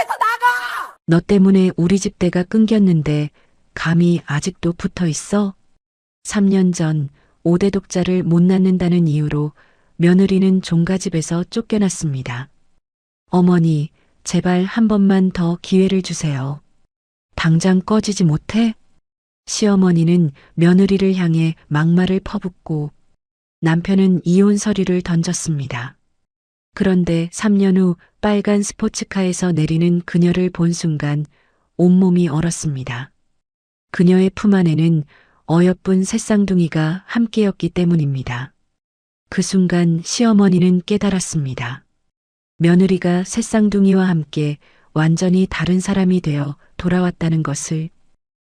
집에서 나가! 너 때문에 우리 집 대가 끊겼는데 감히 아직도 붙어 있어? 3년 전 5대 독자를 못 낳는다는 이유로 며느리는 종가집에서 쫓겨났습니다. 어머니, 제발 한 번만 더 기회를 주세요. 당장 꺼지지 못해? 시어머니는 며느리를 향해 막말을 퍼붓고 남편은 이혼 서류를 던졌습니다. 그런데 3년 후 빨간 스포츠카에서 내리는 그녀를 본 순간 온몸이 얼었습니다. 그녀의 품 안에는 어여쁜 새쌍둥이가 함께였기 때문입니다. 그 순간 시어머니는 깨달았습니다. 며느리가 새쌍둥이와 함께 완전히 다른 사람이 되어 돌아왔다는 것을.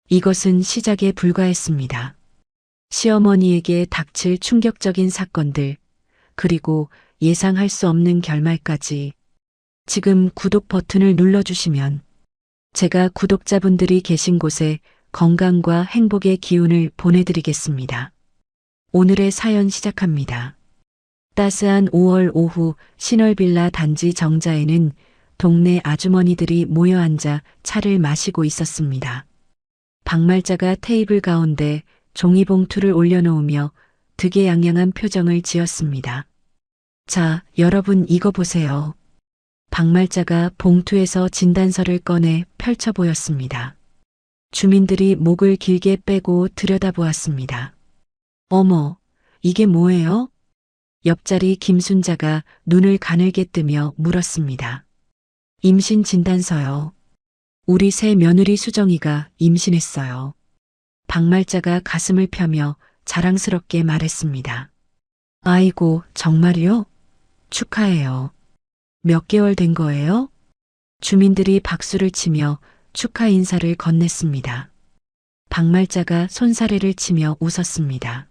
이것은 시작에 불과했습니다. 시어머니에게 닥칠 충격적인 사건들, 그리고 예상할 수 없는 결말까지. 지금 구독 버튼을 눌러주시면 제가 구독자분들이 계신 곳에 건강과 행복의 기운을 보내드리겠습니다. 오늘의 사연 시작합니다. 따스한 5월 오후 신월빌라 단지 정자에는 동네 아주머니들이 모여 앉아 차를 마시고 있었습니다. 박말자가 테이블 가운데 종이봉투를 올려놓으며 득의양양한 표정을 지었습니다. 자, 여러분 이거 보세요. 박말자가 봉투에서 진단서를 꺼내 펼쳐 보였습니다. 주민들이 목을 길게 빼고 들여다보았습니다. 어머, 이게 뭐예요? 옆자리 김순자가 눈을 가늘게 뜨며 물었습니다. 임신 진단서요. 우리 새 며느리 수정이가 임신했어요. 박말자가 가슴을 펴며 자랑스럽게 말했습니다. 아이고, 정말요? 축하해요. 몇 개월 된 거예요? 주민들이 박수를 치며 축하 인사를 건넸습니다. 박말자가 손사래를 치며 웃었습니다.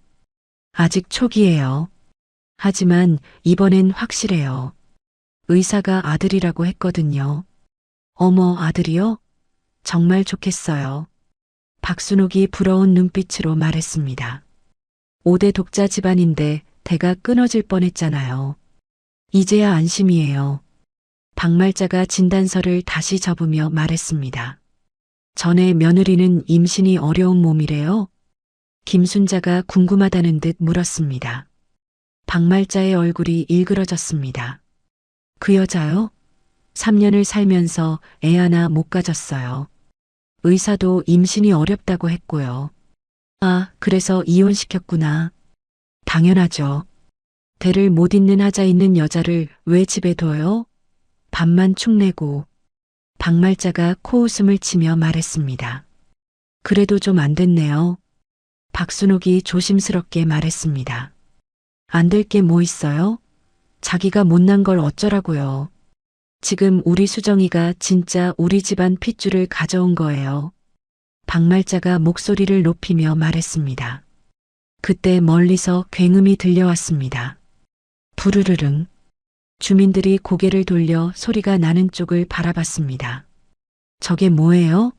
아직 초기예요. 하지만 이번엔 확실해요. 의사가 아들이라고 했거든요. 어머, 아들이요? 정말 좋겠어요. 박순옥이 부러운 눈빛으로 말했습니다. 5대 독자 집안인데 대가 끊어질 뻔했잖아요. 이제야 안심이에요. 박말자가 진단서를 다시 접으며 말했습니다. 전에 며느리는 임신이 어려운 몸이래요? 김순자가 궁금하다는 듯 물었습니다. 박말자의 얼굴이 일그러졌습니다. 그 여자요? 3년을 살면서 애 하나 못 가졌어요. 의사도 임신이 어렵다고 했고요. 아, 그래서 이혼시켰구나. 당연하죠. 대를 못 잇는 하자 있는 여자를 왜 집에 둬요? 밥만 축내고. 박말자가 코웃음을 치며 말했습니다. 그래도 좀 안 됐네요. 박순옥이 조심스럽게 말했습니다. 안 될 게 뭐 있어요? 자기가 못난 걸 어쩌라고요. 지금 우리 수정이가 진짜 우리 집안 핏줄을 가져온 거예요. 박말자가 목소리를 높이며 말했습니다. 그때 멀리서 굉음이 들려왔습니다. 부르르릉. 주민들이 고개를 돌려 소리가 나는 쪽을 바라봤습니다. 저게 뭐예요?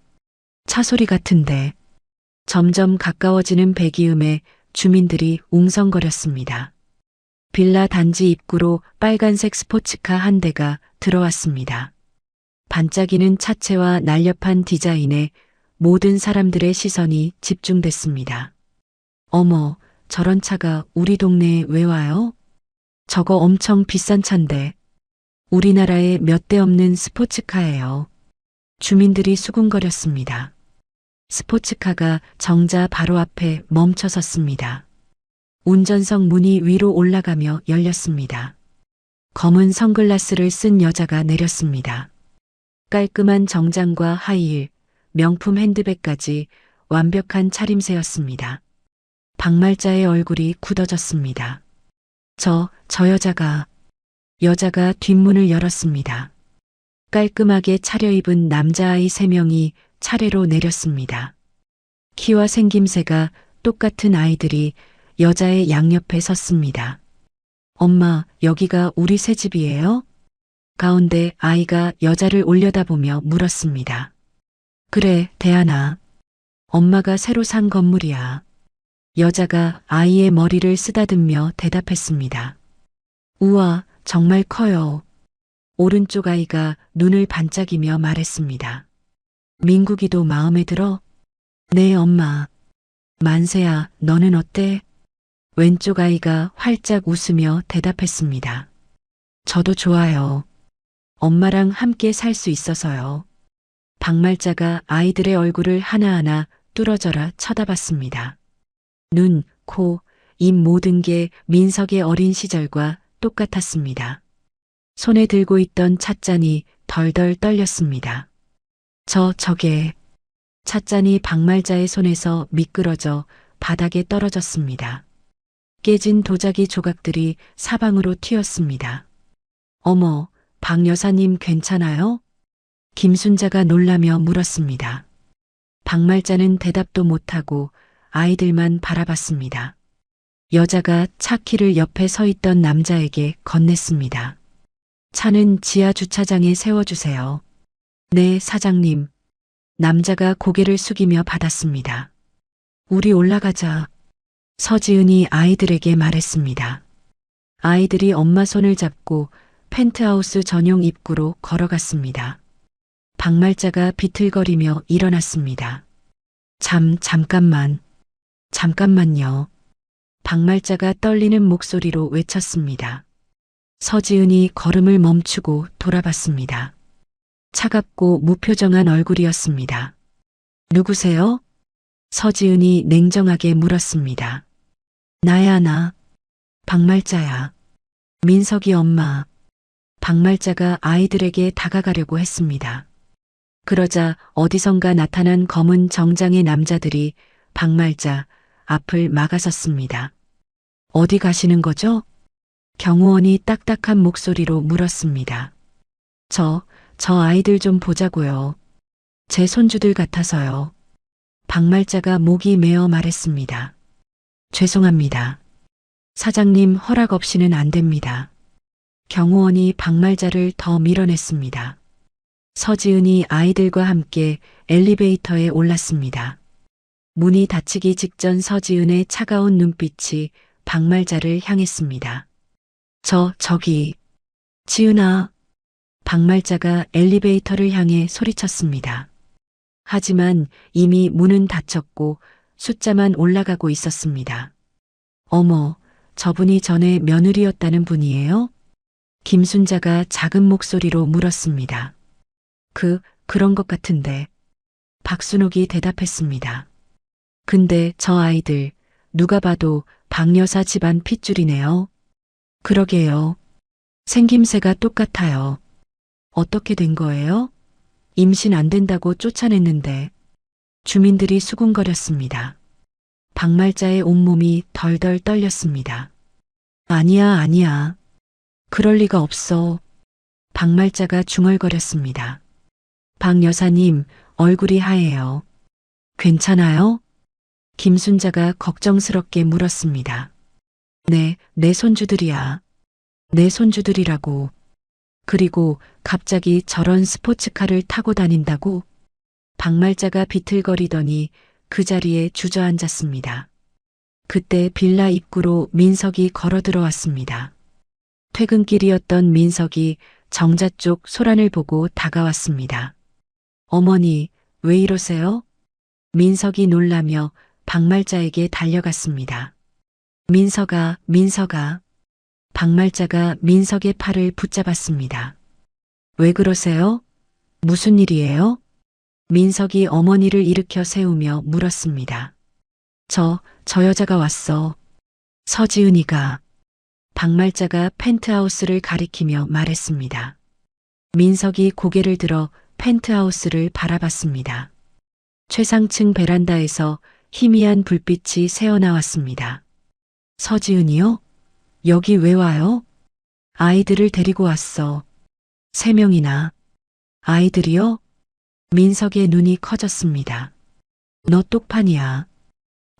차 소리 같은데. 점점 가까워지는 배기음에 주민들이 웅성거렸습니다. 빌라 단지 입구로 빨간색 스포츠카 한 대가 들어왔습니다. 반짝이는 차체와 날렵한 디자인에 모든 사람들의 시선이 집중됐습니다. 어머, 저런 차가 우리 동네에 왜 와요? 저거 엄청 비싼 차인데. 우리나라에 몇 대 없는 스포츠카예요. 주민들이 수군거렸습니다. 스포츠카가 정자 바로 앞에 멈춰 섰습니다. 운전석 문이 위로 올라가며 열렸습니다. 검은 선글라스를 쓴 여자가 내렸습니다. 깔끔한 정장과 하이힐, 명품 핸드백까지 완벽한 차림새였습니다. 박말자의 얼굴이 굳어졌습니다. 저 여자가 뒷문을 열었습니다. 깔끔하게 차려입은 남자아이 3명이 차례로 내렸습니다. 키와 생김새가 똑같은 아이들이 여자의 양옆에 섰습니다. 엄마, 여기가 우리 새 집이에요? 가운데 아이가 여자를 올려다보며 물었습니다. 그래, 대안아. 엄마가 새로 산 건물이야. 여자가 아이의 머리를 쓰다듬며 대답했습니다. 우와, 정말 커요. 오른쪽 아이가 눈을 반짝이며 말했습니다. 민국이도 마음에 들어? 네, 엄마. 만세야, 너는 어때? 왼쪽 아이가 활짝 웃으며 대답했습니다. 저도 좋아요. 엄마랑 함께 살 수 있어서요. 박말자가 아이들의 얼굴을 하나하나 뚫어져라 쳐다봤습니다. 눈, 코, 입 모든 게 민석의 어린 시절과 똑같았습니다. 손에 들고 있던 찻잔이 덜덜 떨렸습니다. 저게. 찻잔이 박말자의 손에서 미끄러져 바닥에 떨어졌습니다. 깨진 도자기 조각들이 사방으로 튀었습니다. 어머, 박 여사님 괜찮아요? 김순자가 놀라며 물었습니다. 박말자는 대답도 못하고 아이들만 바라봤습니다. 여자가 차 키를 옆에 서 있던 남자에게 건넸습니다. 차는 지하 주차장에 세워주세요. 네, 사장님. 남자가 고개를 숙이며 받았습니다. 우리 올라가자. 서지은이 아이들에게 말했습니다. 아이들이 엄마 손을 잡고 펜트하우스 전용 입구로 걸어갔습니다. 박말자가 비틀거리며 일어났습니다. 잠깐만요. 박말자가 떨리는 목소리로 외쳤습니다. 서지은이 걸음을 멈추고 돌아봤습니다. 차갑고 무표정한 얼굴이었습니다. 누구세요? 서지은이 냉정하게 물었습니다. 나야, 나. 박말자야. 민석이 엄마. 박말자가 아이들에게 다가가려고 했습니다. 그러자 어디선가 나타난 검은 정장의 남자들이 박말자 앞을 막아섰습니다. 어디 가시는 거죠? 경호원이 딱딱한 목소리로 물었습니다. 저 아이들 좀 보자고요. 제 손주들 같아서요. 박말자가 목이 메어 말했습니다. 죄송합니다. 사장님 허락 없이는 안 됩니다. 경호원이 박말자를 더 밀어냈습니다. 서지은이 아이들과 함께 엘리베이터에 올랐습니다. 문이 닫히기 직전 서지은의 차가운 눈빛이 박말자를 향했습니다. 저기. 지은아. 박말자가 엘리베이터를 향해 소리쳤습니다. 하지만 이미 문은 닫혔고 숫자만 올라가고 있었습니다. 어머, 저분이 전에 며느리였다는 분이에요? 김순자가 작은 목소리로 물었습니다. 그런 것 같은데. 박순옥이 대답했습니다. 근데 저 아이들 누가 봐도 박 여사 집안 핏줄이네요. 그러게요. 생김새가 똑같아요. 어떻게 된 거예요? 임신 안 된다고 쫓아냈는데. 주민들이 수군거렸습니다. 박말자의 온몸이 덜덜 떨렸습니다. 아니야. 그럴 리가 없어. 박말자가 중얼거렸습니다. 박 여사님, 얼굴이 하얘요. 괜찮아요? 김순자가 걱정스럽게 물었습니다. 네, 내 손주들이야. 내 손주들이라고. 그리고 갑자기 저런 스포츠카를 타고 다닌다고? 박말자가 비틀거리더니 그 자리에 주저앉았습니다. 그때 빌라 입구로 민석이 걸어 들어왔습니다. 퇴근길이었던 민석이 정자 쪽 소란을 보고 다가왔습니다. 어머니, 왜 이러세요? 민석이 놀라며 박말자에게 달려갔습니다. 민석아. 박말자가 민석의 팔을 붙잡았습니다. 왜 그러세요? 무슨 일이에요? 민석이 어머니를 일으켜 세우며 물었습니다. 저 여자가 왔어. 서지은이가. 박말자가 펜트하우스를 가리키며 말했습니다. 민석이 고개를 들어 펜트하우스를 바라봤습니다. 최상층 베란다에서 희미한 불빛이 새어나왔습니다. 서지은이요? 여기 왜 와요? 아이들을 데리고 왔어. 3명이나. 아이들이요? 민석의 눈이 커졌습니다. 너 똑판이야.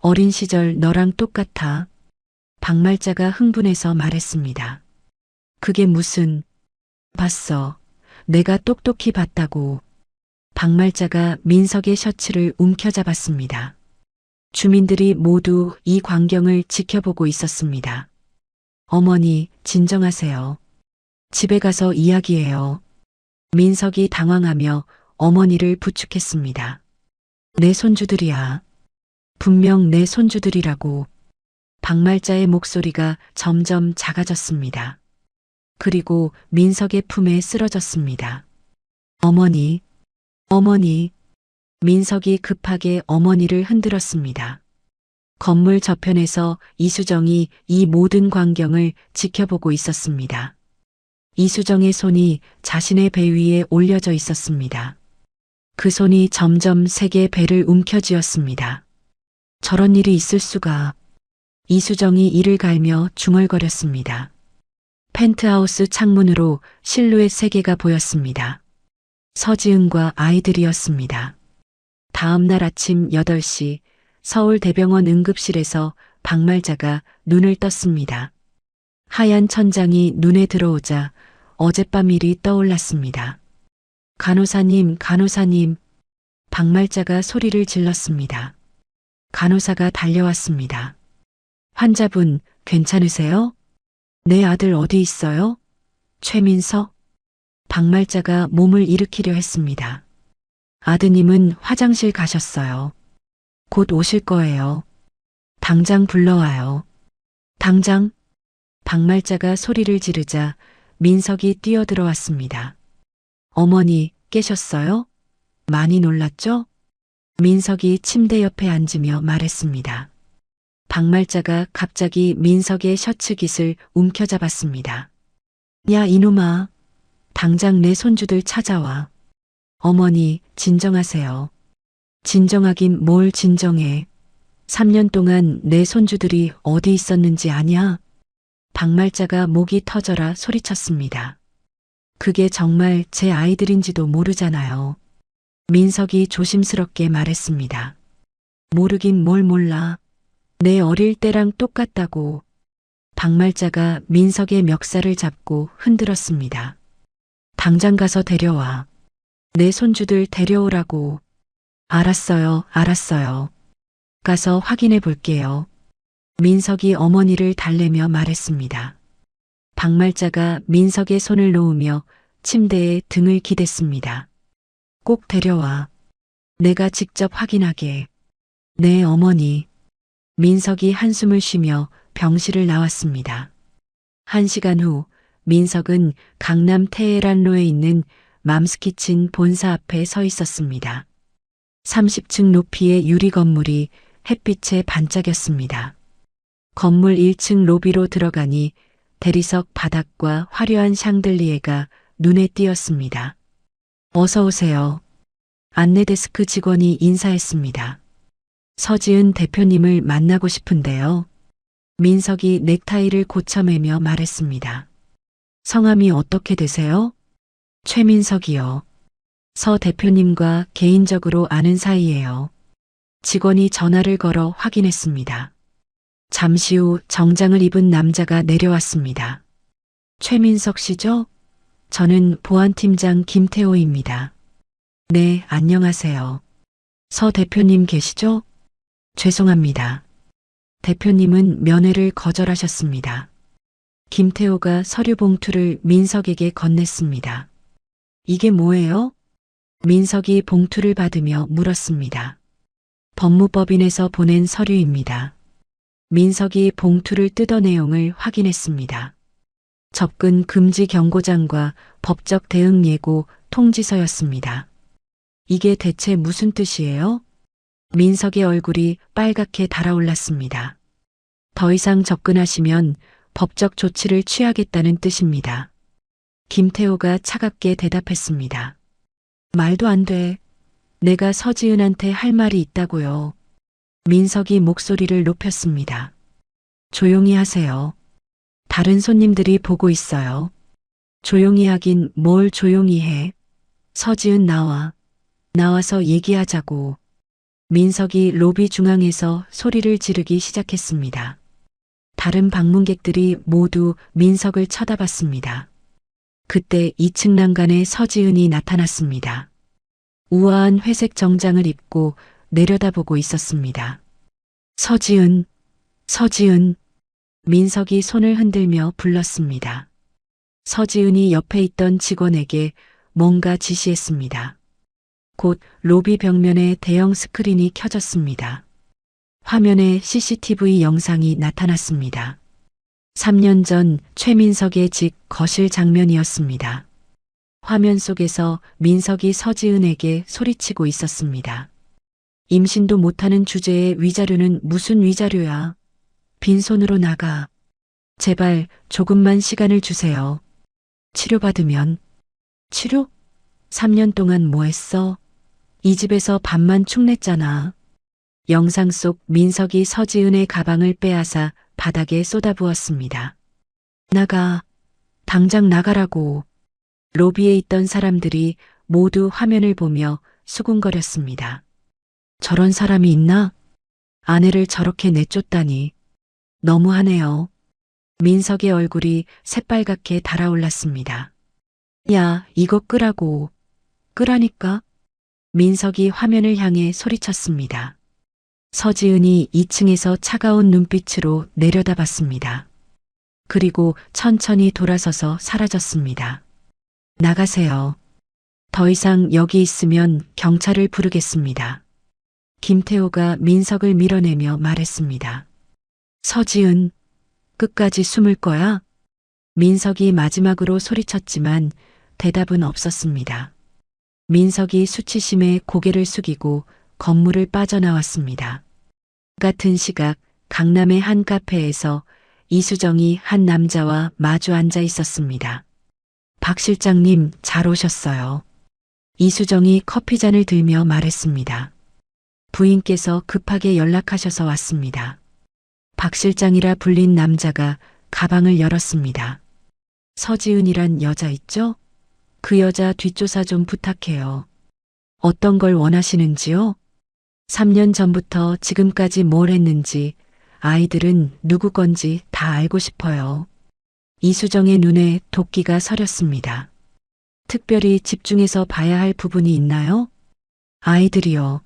어린 시절 너랑 똑같아. 박말자가 흥분해서 말했습니다. 그게 무슨. 봤어. 내가 똑똑히 봤다고. 박말자가 민석의 셔츠를 움켜잡았습니다. 주민들이 모두 이 광경을 지켜보고 있었습니다. 어머니, 진정하세요. 집에 가서 이야기해요. 민석이 당황하며 어머니를 부축했습니다. 내 손주들이야. 분명 내 손주들이라고. 박말자의 목소리가 점점 작아졌습니다. 그리고 민석의 품에 쓰러졌습니다. 어머니, 어머니. 민석이 급하게 어머니를 흔들었습니다. 건물 저편에서 이수정이 이 모든 광경을 지켜보고 있었습니다. 이수정의 손이 자신의 배 위에 올려져 있었습니다. 그 손이 점점 세게 배를 움켜쥐었습니다. 저런 일이 있을 수가. 이수정이 이를 갈며 중얼거렸습니다. 펜트하우스 창문으로 실루엣 세 개가 보였습니다. 서지은과 아이들이었습니다. 다음 날 아침 8시 서울대병원 응급실에서 박말자가 눈을 떴습니다. 하얀 천장이 눈에 들어오자 어젯밤 일이 떠올랐습니다. 간호사님, 간호사님. 박말자가 소리를 질렀습니다. 간호사가 달려왔습니다. 환자분, 괜찮으세요? 내 아들 어디 있어요? 최민석? 박말자가 몸을 일으키려 했습니다. 아드님은 화장실 가셨어요. 곧 오실 거예요. 당장 불러와요. 당장? 박말자가 소리를 지르자 민석이 뛰어들어왔습니다. 어머니, 깨셨어요? 많이 놀랐죠? 민석이 침대 옆에 앉으며 말했습니다. 박말자가 갑자기 민석의 셔츠 깃을 움켜잡았습니다. 야, 이놈아. 당장 내 손주들 찾아와. 어머니, 진정하세요. 진정하긴 뭘 진정해. 3년 동안 내 손주들이 어디 있었는지 아냐? 박말자가 목이 터져라 소리쳤습니다. 그게 정말 제 아이들인지도 모르잖아요. 민석이 조심스럽게 말했습니다. 모르긴 뭘 몰라. 내 어릴 때랑 똑같다고. 박말자가 민석의 멱살을 잡고 흔들었습니다. 당장 가서 데려와. 내 손주들 데려오라고. 알았어요, 알았어요. 가서 확인해 볼게요. 민석이 어머니를 달래며 말했습니다. 박말자가 민석의 손을 놓으며 침대에 등을 기댔습니다. 꼭 데려와. 내가 직접 확인하게. 네, 어머니. 민석이 한숨을 쉬며 병실을 나왔습니다. 1시간 후 민석은 강남 테헤란로에 있는 맘스키친 본사 앞에 서 있었습니다. 30층 높이의 유리 건물이 햇빛에 반짝였습니다. 건물 1층 로비로 들어가니 대리석 바닥과 화려한 샹들리에가 눈에 띄었습니다. 어서 오세요. 안내데스크 직원이 인사했습니다. 서지은 대표님을 만나고 싶은데요. 민석이 넥타이를 고쳐매며 말했습니다. 성함이 어떻게 되세요? 최민석이요. 서 대표님과 개인적으로 아는 사이예요. 직원이 전화를 걸어 확인했습니다. 잠시 후 정장을 입은 남자가 내려왔습니다. 최민석 씨죠? 저는 보안팀장 김태호입니다. 네, 안녕하세요. 서 대표님 계시죠? 죄송합니다. 대표님은 면회를 거절하셨습니다. 김태호가 서류 봉투를 민석에게 건넸습니다. 이게 뭐예요? 민석이 봉투를 받으며 물었습니다. 법무법인에서 보낸 서류입니다. 민석이 봉투를 뜯어 내용을 확인했습니다. 접근 금지 경고장과 법적 대응 예고 통지서였습니다. 이게 대체 무슨 뜻이에요? 민석의 얼굴이 빨갛게 달아올랐습니다. 더 이상 접근하시면 법적 조치를 취하겠다는 뜻입니다. 김태호가 차갑게 대답했습니다. 말도 안 돼. 내가 서지은한테 할 말이 있다고요. 민석이 목소리를 높였습니다. 조용히 하세요. 다른 손님들이 보고 있어요. 조용히 하긴 뭘 조용히 해. 서지은 나와. 나와서 얘기하자고. 민석이 로비 중앙에서 소리를 지르기 시작했습니다. 다른 방문객들이 모두 민석을 쳐다봤습니다. 그때 2층 난간에 서지은이 나타났습니다. 우아한 회색 정장을 입고 내려다보고 있었습니다. 서지은, 서지은. 민석이 손을 흔들며 불렀습니다. 서지은이 옆에 있던 직원에게 뭔가 지시했습니다. 곧 로비 벽면에 대형 스크린이 켜졌습니다. 화면에 CCTV 영상이 나타났습니다. 3년 전 최민석의 집 거실 장면이었습니다. 화면 속에서 민석이 서지은에게 소리치고 있었습니다. 임신도 못하는 주제의 위자료는 무슨 위자료야? 빈손으로 나가. 제발 조금만 시간을 주세요. 치료받으면. 치료? 3년 동안 뭐 했어? 이 집에서 밥만 축냈잖아. 영상 속 민석이 서지은의 가방을 빼앗아 바닥에 쏟아부었습니다. 나가. 당장 나가라고. 로비에 있던 사람들이 모두 화면을 보며 수군거렸습니다. 저런 사람이 있나? 아내를 저렇게 내쫓다니. 너무하네요. 민석의 얼굴이 새빨갛게 달아올랐습니다. 야, 이거 끄라고. 끄라니까? 민석이 화면을 향해 소리쳤습니다. 서지은이 2층에서 차가운 눈빛으로 내려다봤습니다. 그리고 천천히 돌아서서 사라졌습니다. 나가세요. 더 이상 여기 있으면 경찰을 부르겠습니다. 김태호가 민석을 밀어내며 말했습니다. 서지은, 끝까지 숨을 거야? 민석이 마지막으로 소리쳤지만 대답은 없었습니다. 민석이 수치심에 고개를 숙이고 건물을 빠져나왔습니다. 같은 시각 강남의 한 카페에서 이수정이 한 남자와 마주 앉아 있었습니다. 박 실장님, 잘 오셨어요. 이수정이 커피잔을 들며 말했습니다. 부인께서 급하게 연락하셔서 왔습니다. 박 실장이라 불린 남자가 가방을 열었습니다. 서지은이란 여자 있죠? 그 여자 뒷조사 좀 부탁해요. 어떤 걸 원하시는지요? 3년 전부터 지금까지 뭘 했는지 아이들은 누구 건지 다 알고 싶어요. 이수정의 눈에 도끼가 서렸습니다. 특별히 집중해서 봐야 할 부분이 있나요? 아이들이요.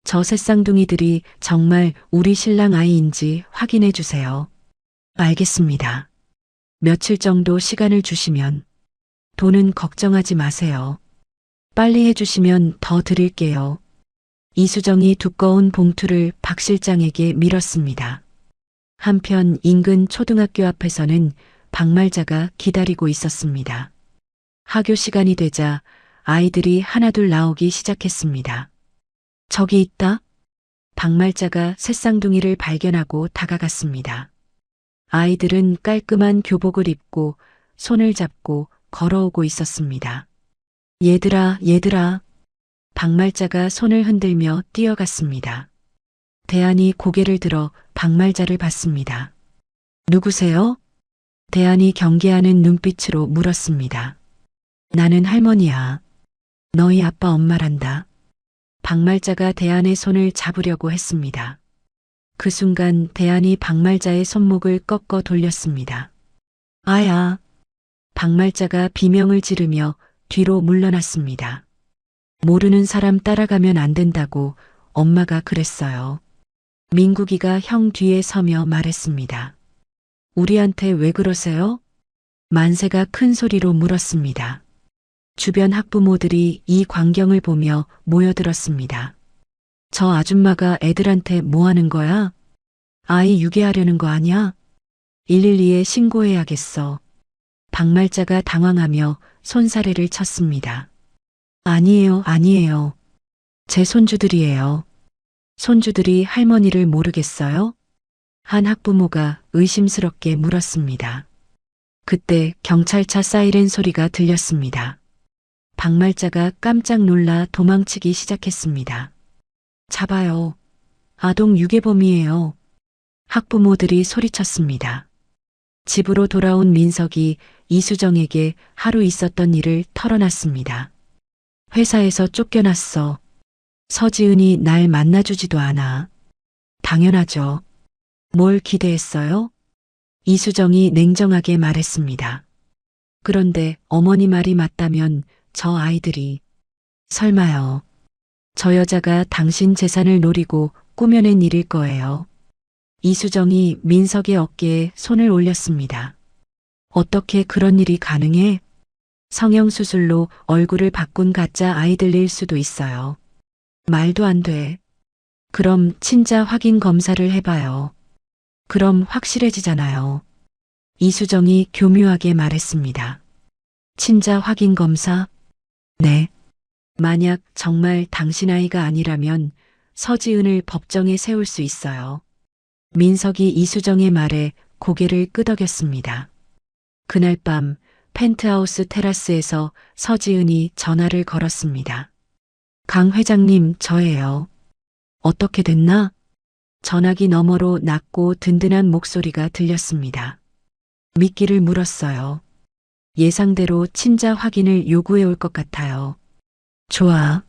저 새쌍둥이들이 정말 우리 신랑 아이인지 확인해 주세요. 알겠습니다. 며칠 정도 시간을 주시면 돈은 걱정하지 마세요. 빨리 해주시면 더 드릴게요. 이수정이 두꺼운 봉투를 박 실장에게 밀었습니다. 한편 인근 초등학교 앞에서는 박말자가 기다리고 있었습니다. 학교 시간이 되자 아이들이 하나둘 나오기 시작했습니다. 저기 있다. 박말자가 새쌍둥이를 발견하고 다가갔습니다. 아이들은 깔끔한 교복을 입고 손을 잡고 걸어오고 있었습니다. 얘들아, 얘들아. 박말자가 손을 흔들며 뛰어갔습니다. 대안이 고개를 들어 박말자를 봤습니다. 누구세요? 대안이 경계하는 눈빛으로 물었습니다. 나는 할머니야. 너희 아빠 엄마란다. 박말자가 대안의 손을 잡으려고 했습니다. 그 순간 대안이 박말자의 손목을 꺾어 돌렸습니다. 아야. 박말자가 비명을 지르며 뒤로 물러났습니다. 모르는 사람 따라가면 안 된다고 엄마가 그랬어요. 민국이가 형 뒤에 서며 말했습니다. 우리한테 왜 그러세요? 만세가 큰 소리로 물었습니다. 주변 학부모들이 이 광경을 보며 모여들었습니다. 저 아줌마가 애들한테 뭐 하는 거야? 아이 유괴하려는 거 아니야? 112에 신고해야겠어. 박말자가 당황하며 손사래를 쳤습니다. 아니에요, 아니에요. 제 손주들이에요. 손주들이 할머니를 모르겠어요? 한 학부모가 의심스럽게 물었습니다. 그때 경찰차 사이렌 소리가 들렸습니다. 박말자가 깜짝 놀라 도망치기 시작했습니다. 잡아요. 아동 유괴범이에요. 학부모들이 소리쳤습니다. 집으로 돌아온 민석이 이수정에게 하루 있었던 일을 털어놨습니다. 회사에서 쫓겨났어. 서지은이 날 만나주지도 않아. 당연하죠. 뭘 기대했어요? 이수정이 냉정하게 말했습니다. 그런데 어머니 말이 맞다면 저 아이들이. 설마요. 저 여자가 당신 재산을 노리고 꾸며낸 일일 거예요. 이수정이 민석의 어깨에 손을 올렸습니다. 어떻게 그런 일이 가능해? 성형수술로 얼굴을 바꾼 가짜 아이들일 수도 있어요. 말도 안 돼. 그럼 친자 확인 검사를 해봐요. 그럼 확실해지잖아요. 이수정이 교묘하게 말했습니다. 친자 확인 검사? 네. 만약 정말 당신 아이가 아니라면 서지은을 법정에 세울 수 있어요. 민석이 이수정의 말에 고개를 끄덕였습니다. 그날 밤 펜트하우스 테라스에서 서지은이 전화를 걸었습니다. 강 회장님, 저예요. 어떻게 됐나? 전화기 너머로 낮고 든든한 목소리가 들렸습니다. 미끼를 물었어요. 예상대로 친자 확인을 요구해 올 것 같아요. 좋아.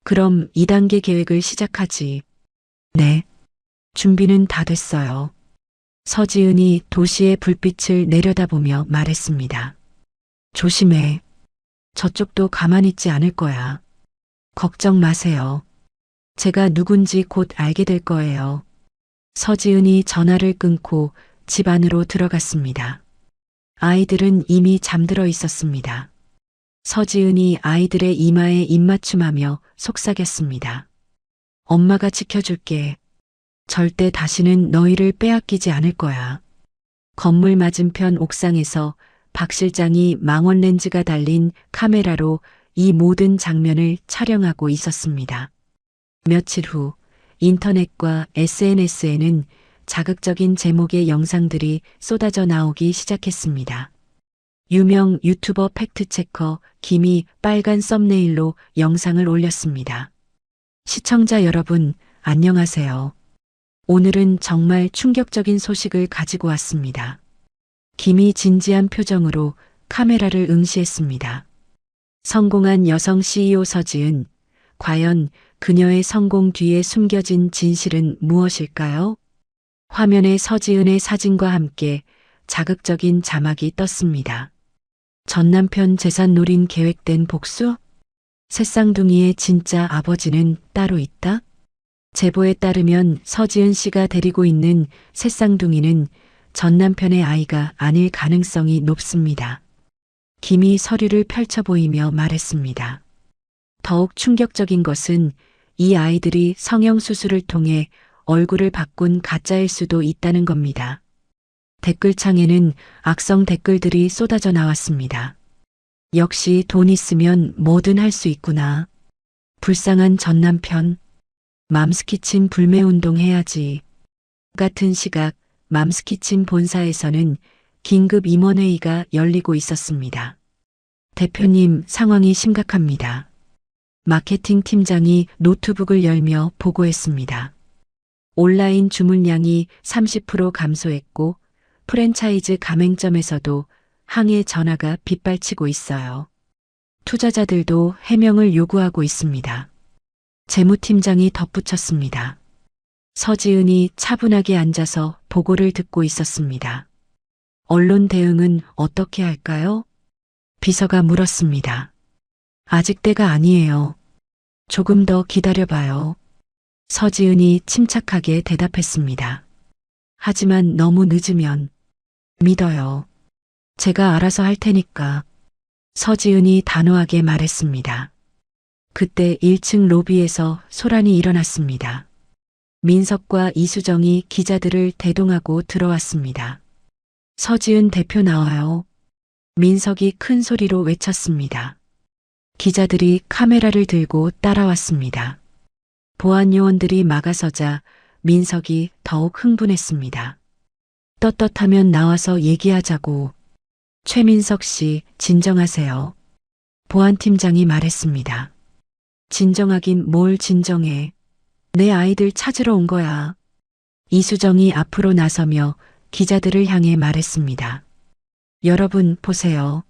그럼 2단계 계획을 시작하지. 네. 준비는 다 됐어요. 서지은이 도시의 불빛을 내려다보며 말했습니다. 조심해. 저쪽도 가만히 있지 않을 거야. 걱정 마세요. 제가 누군지 곧 알게 될 거예요. 서지은이 전화를 끊고 집 안으로 들어갔습니다. 아이들은 이미 잠들어 있었습니다. 서지은이 아이들의 이마에 입맞춤하며 속삭였습니다. 엄마가 지켜줄게. 절대 다시는 너희를 빼앗기지 않을 거야. 건물 맞은편 옥상에서 박 실장이 망원 렌즈가 달린 카메라로 이 모든 장면을 촬영하고 있었습니다. 며칠 후 인터넷과 SNS에는 자극적인 제목의 영상들이 쏟아져 나오기 시작했습니다. 유명 유튜버 팩트체커 김이 빨간 썸네일로 영상을 올렸습니다. 시청자 여러분, 안녕하세요. 오늘은 정말 충격적인 소식을 가지고 왔습니다. 김이 진지한 표정으로 카메라를 응시했습니다. 성공한 여성 CEO 서지은, 과연 그녀의 성공 뒤에 숨겨진 진실은 무엇일까요? 화면에 서지은의 사진과 함께 자극적인 자막이 떴습니다. 전 남편 재산 노린 계획된 복수? 새쌍둥이의 진짜 아버지는 따로 있다? 제보에 따르면 서지은 씨가 데리고 있는 새쌍둥이는 전 남편의 아이가 아닐 가능성이 높습니다. 김이 서류를 펼쳐 보이며 말했습니다. 더욱 충격적인 것은 이 아이들이 성형수술을 통해 얼굴을 바꾼 가짜일 수도 있다는 겁니다. 댓글창에는 악성 댓글들이 쏟아져 나왔습니다. 역시 돈 있으면 뭐든 할 수 있구나. 불쌍한 전 남편. 맘스키친 불매운동 해야지. 같은 시각 맘스키친 본사에서는 긴급 임원회의가 열리고 있었습니다. 대표님, 상황이 심각합니다. 마케팅 팀장이 노트북을 열며 보고했습니다. 온라인 주문량이 30% 감소했고 프랜차이즈 가맹점에서도 항해 전화가 빗발치고 있어요. 투자자들도 해명을 요구하고 있습니다. 재무팀장이 덧붙였습니다. 서지은이 차분하게 앉아서 보고를 듣고 있었습니다. 언론 대응은 어떻게 할까요? 비서가 물었습니다. 아직 때가 아니에요. 조금 더 기다려봐요. 서지은이 침착하게 대답했습니다. 하지만 너무 늦으면 믿어요. 제가 알아서 할 테니까. 서지은이 단호하게 말했습니다. 그때 1층 로비에서 소란이 일어났습니다. 민석과 이수정이 기자들을 대동하고 들어왔습니다. 서지은 대표 나와요. 민석이 큰 소리로 외쳤습니다. 기자들이 카메라를 들고 따라왔습니다. 보안 요원들이 막아서자 민석이 더욱 흥분했습니다. 떳떳하면 나와서 얘기하자고. 최민석 씨, 진정하세요. 보안팀장이 말했습니다. 진정하긴 뭘 진정해. 내 아이들 찾으러 온 거야. 이수정이 앞으로 나서며 기자들을 향해 말했습니다. 여러분, 보세요.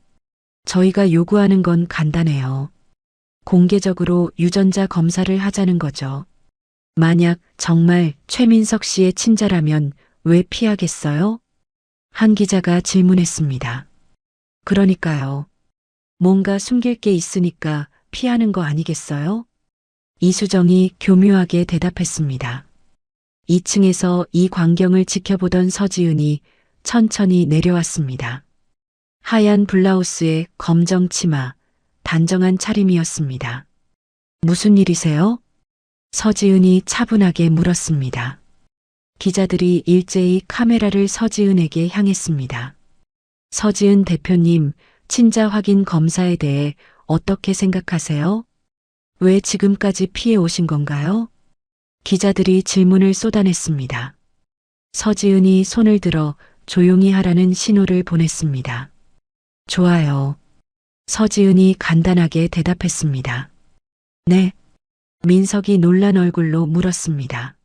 저희가 요구하는 건 간단해요. 공개적으로 유전자 검사를 하자는 거죠. 만약 정말 최민석 씨의 친자라면 왜 피하겠어요? 한 기자가 질문했습니다. 그러니까요. 뭔가 숨길 게 있으니까 피하는 거 아니겠어요? 이수정이 교묘하게 대답했습니다. 2층에서 이 광경을 지켜보던 서지은이 천천히 내려왔습니다. 하얀 블라우스에 검정 치마, 단정한 차림이었습니다. 무슨 일이세요? 서지은이 차분하게 물었습니다. 기자들이 일제히 카메라를 서지은에게 향했습니다. 서지은 대표님, 친자 확인 검사에 대해 어떻게 생각하세요? 왜 지금까지 피해 오신 건가요? 기자들이 질문을 쏟아냈습니다. 서지은이 손을 들어 조용히 하라는 신호를 보냈습니다. 좋아요. 서지은이 간단하게 대답했습니다. 네. 민석이 놀란 얼굴로 물었습니다.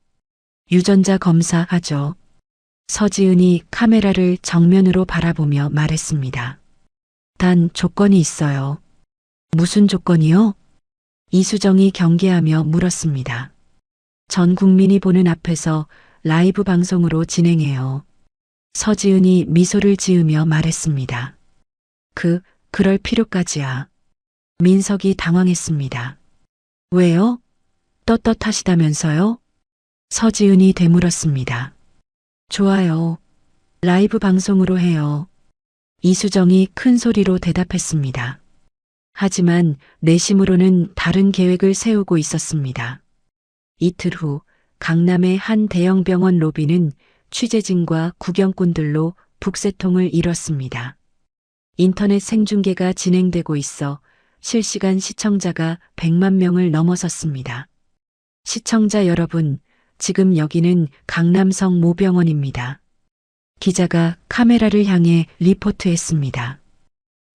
유전자 검사하죠. 서지은이 카메라를 정면으로 바라보며 말했습니다. 단 조건이 있어요. 무슨 조건이요? 이수정이 경계하며 물었습니다. 전 국민이 보는 앞에서 라이브 방송으로 진행해요. 서지은이 미소를 지으며 말했습니다. 그럴 필요까지야. 민석이 당황했습니다. 왜요? 떳떳하시다면서요? 서지은이 되물었습니다. 좋아요. 라이브 방송으로 해요. 이수정이 큰 소리로 대답했습니다. 하지만 내심으로는 다른 계획을 세우고 있었습니다. 이틀 후 강남의 한 대형 병원 로비는 취재진과 구경꾼들로 북새통을 이뤘습니다. 인터넷 생중계가 진행되고 있어 실시간 시청자가 100만 명을 넘어섰습니다. 시청자 여러분, 지금 여기는 강남성 모병원입니다. 기자가 카메라를 향해 리포트했습니다.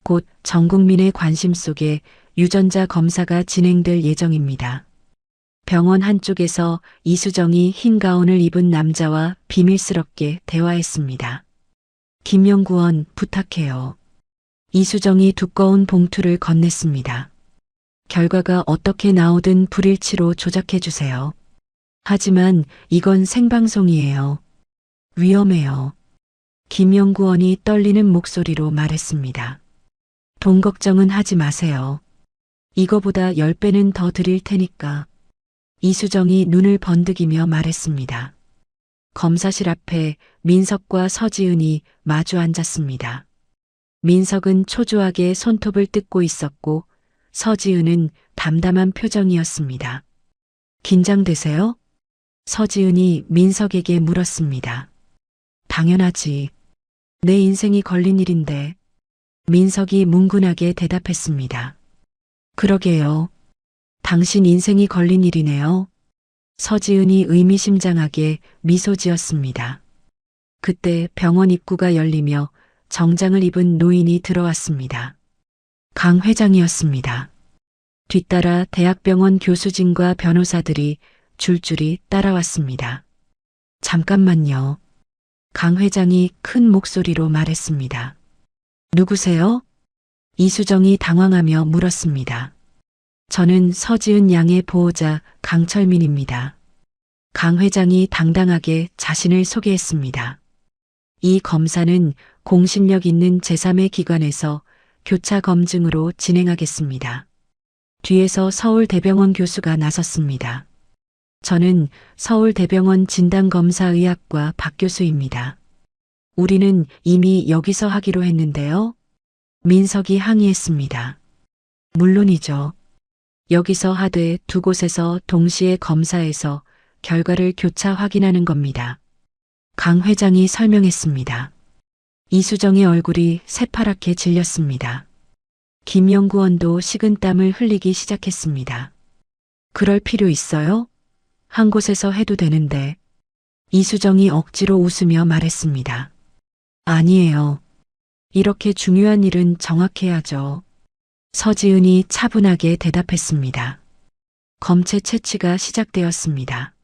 곧 전 국민의 관심 속에 유전자 검사가 진행될 예정입니다. 병원 한쪽에서 이수정이 흰 가운을 입은 남자와 비밀스럽게 대화했습니다. 김연구원 부탁해요. 이수정이 두꺼운 봉투를 건넸습니다. 결과가 어떻게 나오든 불일치로 조작해 주세요. 하지만 이건 생방송이에요. 위험해요. 김연구원이 떨리는 목소리로 말했습니다. 돈 걱정은 하지 마세요. 이거보다 10배는 더 드릴 테니까. 이수정이 눈을 번득이며 말했습니다. 검사실 앞에 민석과 서지은이 마주 앉았습니다. 민석은 초조하게 손톱을 뜯고 있었고 서지은은 담담한 표정이었습니다. 긴장되세요? 서지은이 민석에게 물었습니다. 당연하지. 내 인생이 걸린 일인데. 민석이 뭉근하게 대답했습니다. 그러게요. 당신 인생이 걸린 일이네요. 서지은이 의미심장하게 미소 지었습니다. 그때 병원 입구가 열리며 정장을 입은 노인이 들어왔습니다. 강 회장이었습니다. 뒤따라 대학병원 교수진과 변호사들이 줄줄이 따라왔습니다. 잠깐만요. 강 회장이 큰 목소리로 말했습니다. 누구세요? 이수정이 당황하며 물었습니다. 저는 서지은 양의 보호자 강철민입니다. 강 회장이 당당하게 자신을 소개했습니다. 이 검사는 공신력 있는 제3의 기관에서 교차 검증으로 진행하겠습니다. 뒤에서 서울대병원 교수가 나섰습니다. 저는 서울대병원 진단검사의학과 박 교수입니다. 우리는 이미 여기서 하기로 했는데요. 민석이 항의했습니다. 물론이죠. 여기서 하되 두 곳에서 동시에 검사해서 결과를 교차 확인하는 겁니다. 강 회장이 설명했습니다. 이수정의 얼굴이 새파랗게 질렸습니다. 김연구원도 식은땀을 흘리기 시작했습니다. 그럴 필요 있어요? 한 곳에서 해도 되는데. 이수정이 억지로 웃으며 말했습니다. 아니에요. 이렇게 중요한 일은 정확해야죠. 서지은이 차분하게 대답했습니다. 검체 채취가 시작되었습니다.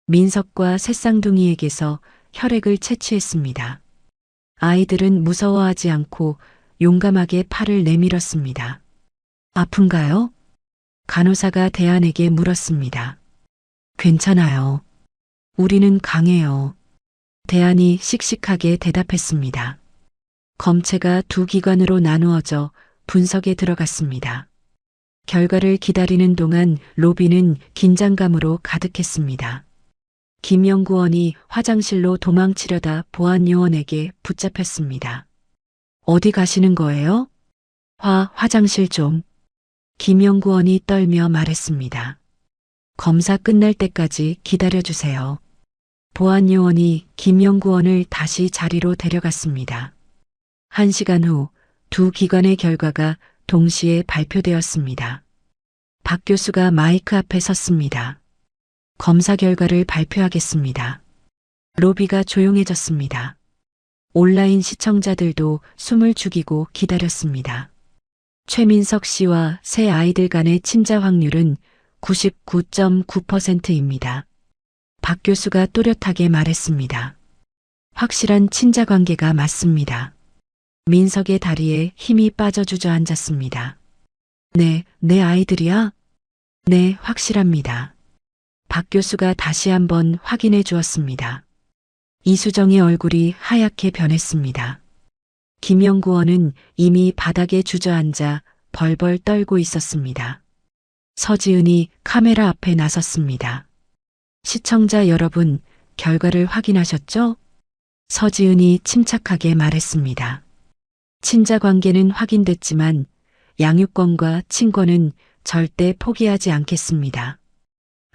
민석과 새쌍둥이에게서 혈액을 채취했습니다. 아이들은 무서워하지 않고 용감하게 팔을 내밀었습니다. 아픈가요? 간호사가 대안에게 물었습니다. 괜찮아요. 우리는 강해요. 대안이 씩씩하게 대답했습니다. 검체가 두 기관으로 나누어져 분석에 들어갔습니다. 결과를 기다리는 동안 로비는 긴장감으로 가득했습니다. 김연구원이 화장실로 도망치려다 보안요원에게 붙잡혔습니다. 어디 가시는 거예요? 화장실 좀. 김영구원이 떨며 말했습니다. 검사 끝날 때까지 기다려주세요. 보안요원이 김영구원을 다시 자리로 데려갔습니다. 1시간 후 두 기관의 결과가 동시에 발표되었습니다. 박 교수가 마이크 앞에 섰습니다. 검사 결과를 발표하겠습니다. 로비가 조용해졌습니다. 온라인 시청자들도 숨을 죽이고 기다렸습니다. 최민석 씨와 세 아이들 간의 친자 확률은 99.9%입니다. 박 교수가 또렷하게 말했습니다. 확실한 친자 관계가 맞습니다. 민석의 다리에 힘이 빠져 주저앉았습니다. 네, 내 아이들이야? 네, 확실합니다. 박 교수가 다시 한번 확인해 주었습니다. 이수정의 얼굴이 하얗게 변했습니다. 김영구원은 이미 바닥에 주저앉아 벌벌 떨고 있었습니다. 서지은이 카메라 앞에 나섰습니다. 시청자 여러분, 결과를 확인하셨죠? 서지은이 침착하게 말했습니다. 친자 관계는 확인됐지만 양육권과 친권은 절대 포기하지 않겠습니다.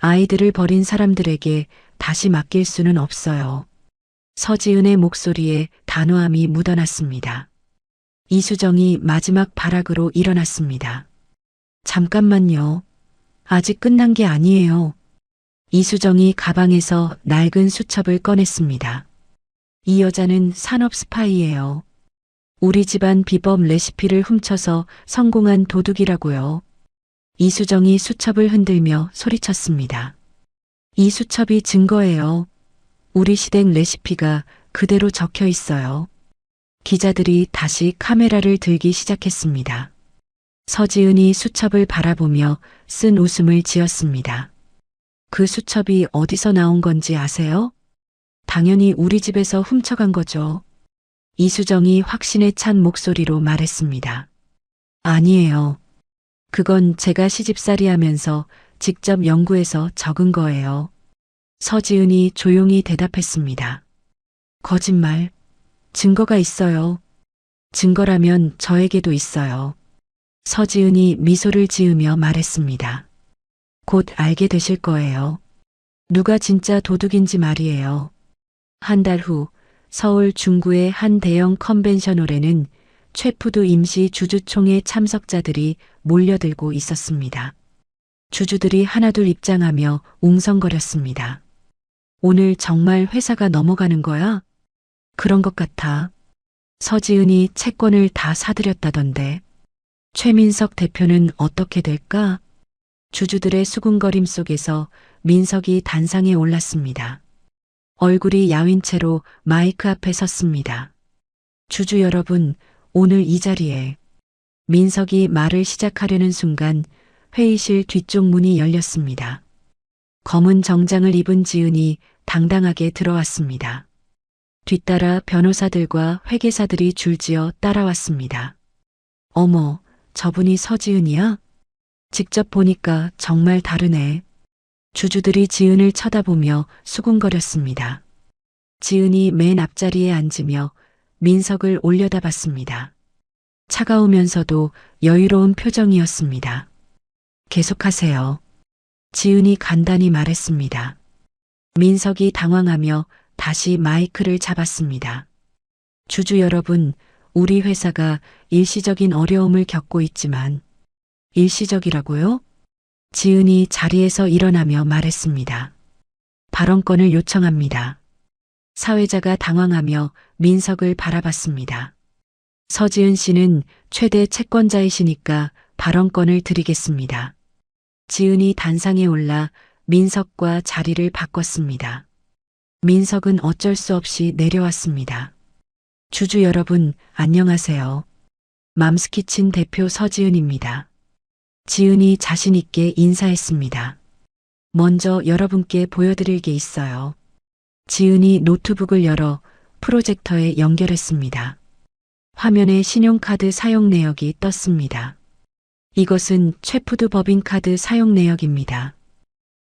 아이들을 버린 사람들에게 다시 맡길 수는 없어요. 서지은의 목소리에 단호함이 묻어났습니다. 이수정이 마지막 발악으로 일어났습니다. 잠깐만요. 아직 끝난 게 아니에요. 이수정이 가방에서 낡은 수첩을 꺼냈습니다. 이 여자는 산업 스파이예요. 우리 집안 비법 레시피를 훔쳐서 성공한 도둑이라고요. 이수정이 수첩을 흔들며 소리쳤습니다. 이 수첩이 증거예요. 우리 시댁 레시피가 그대로 적혀 있어요. 기자들이 다시 카메라를 들기 시작했습니다. 서지은이 수첩을 바라보며 쓴 웃음을 지었습니다. 그 수첩이 어디서 나온 건지 아세요? 당연히 우리 집에서 훔쳐간 거죠. 이수정이 확신에 찬 목소리로 말했습니다. 아니에요. 그건 제가 시집살이 하면서 직접 연구해서 적은 거예요. 서지은이 조용히 대답했습니다. 거짓말. 증거가 있어요. 증거라면 저에게도 있어요. 서지은이 미소를 지으며 말했습니다. 곧 알게 되실 거예요. 누가 진짜 도둑인지 말이에요. 한 달 후 서울 중구의 한 대형 컨벤션홀에는 최푸드 임시 주주총회 참석자들이 몰려들고 있었습니다. 주주들이 하나둘 입장하며 웅성거렸습니다. 오늘 정말 회사가 넘어가는 거야? 그런 것 같아. 서지은이 채권을 다 사들였다던데. 최민석 대표는 어떻게 될까? 주주들의 수군거림 속에서 민석이 단상에 올랐습니다. 얼굴이 야윈 채로 마이크 앞에 섰습니다. 주주 여러분, 오늘 이 자리에 민석이 말을 시작하려는 순간 회의실 뒤쪽 문이 열렸습니다. 검은 정장을 입은 지은이 당당하게 들어왔습니다. 뒤따라 변호사들과 회계사들이 줄지어 따라왔습니다. 어머, 저분이 서지은이야? 직접 보니까 정말 다르네. 주주들이 지은을 쳐다보며 수군거렸습니다. 지은이 맨 앞자리에 앉으며 민석을 올려다봤습니다. 차가우면서도 여유로운 표정이었습니다. 계속하세요. 지은이 간단히 말했습니다. 민석이 당황하며 다시 마이크를 잡았습니다. 주주 여러분, 우리 회사가 일시적인 어려움을 겪고 있지만 일시적이라고요? 지은이 자리에서 일어나며 말했습니다. 발언권을 요청합니다. 사회자가 당황하며 민석을 바라봤습니다. 서지은 씨는 최대 채권자이시니까 발언권을 드리겠습니다. 지은이 단상에 올라 민석과 자리를 바꿨습니다. 민석은 어쩔 수 없이 내려왔습니다. 주주 여러분, 안녕하세요. 맘스키친 대표 서지은입니다. 지은이 자신 있게 인사했습니다. 먼저 여러분께 보여드릴 게 있어요. 지은이 노트북을 열어 프로젝터에 연결했습니다. 화면에 신용카드 사용 내역이 떴습니다. 이것은 최푸드 법인카드 사용 내역입니다.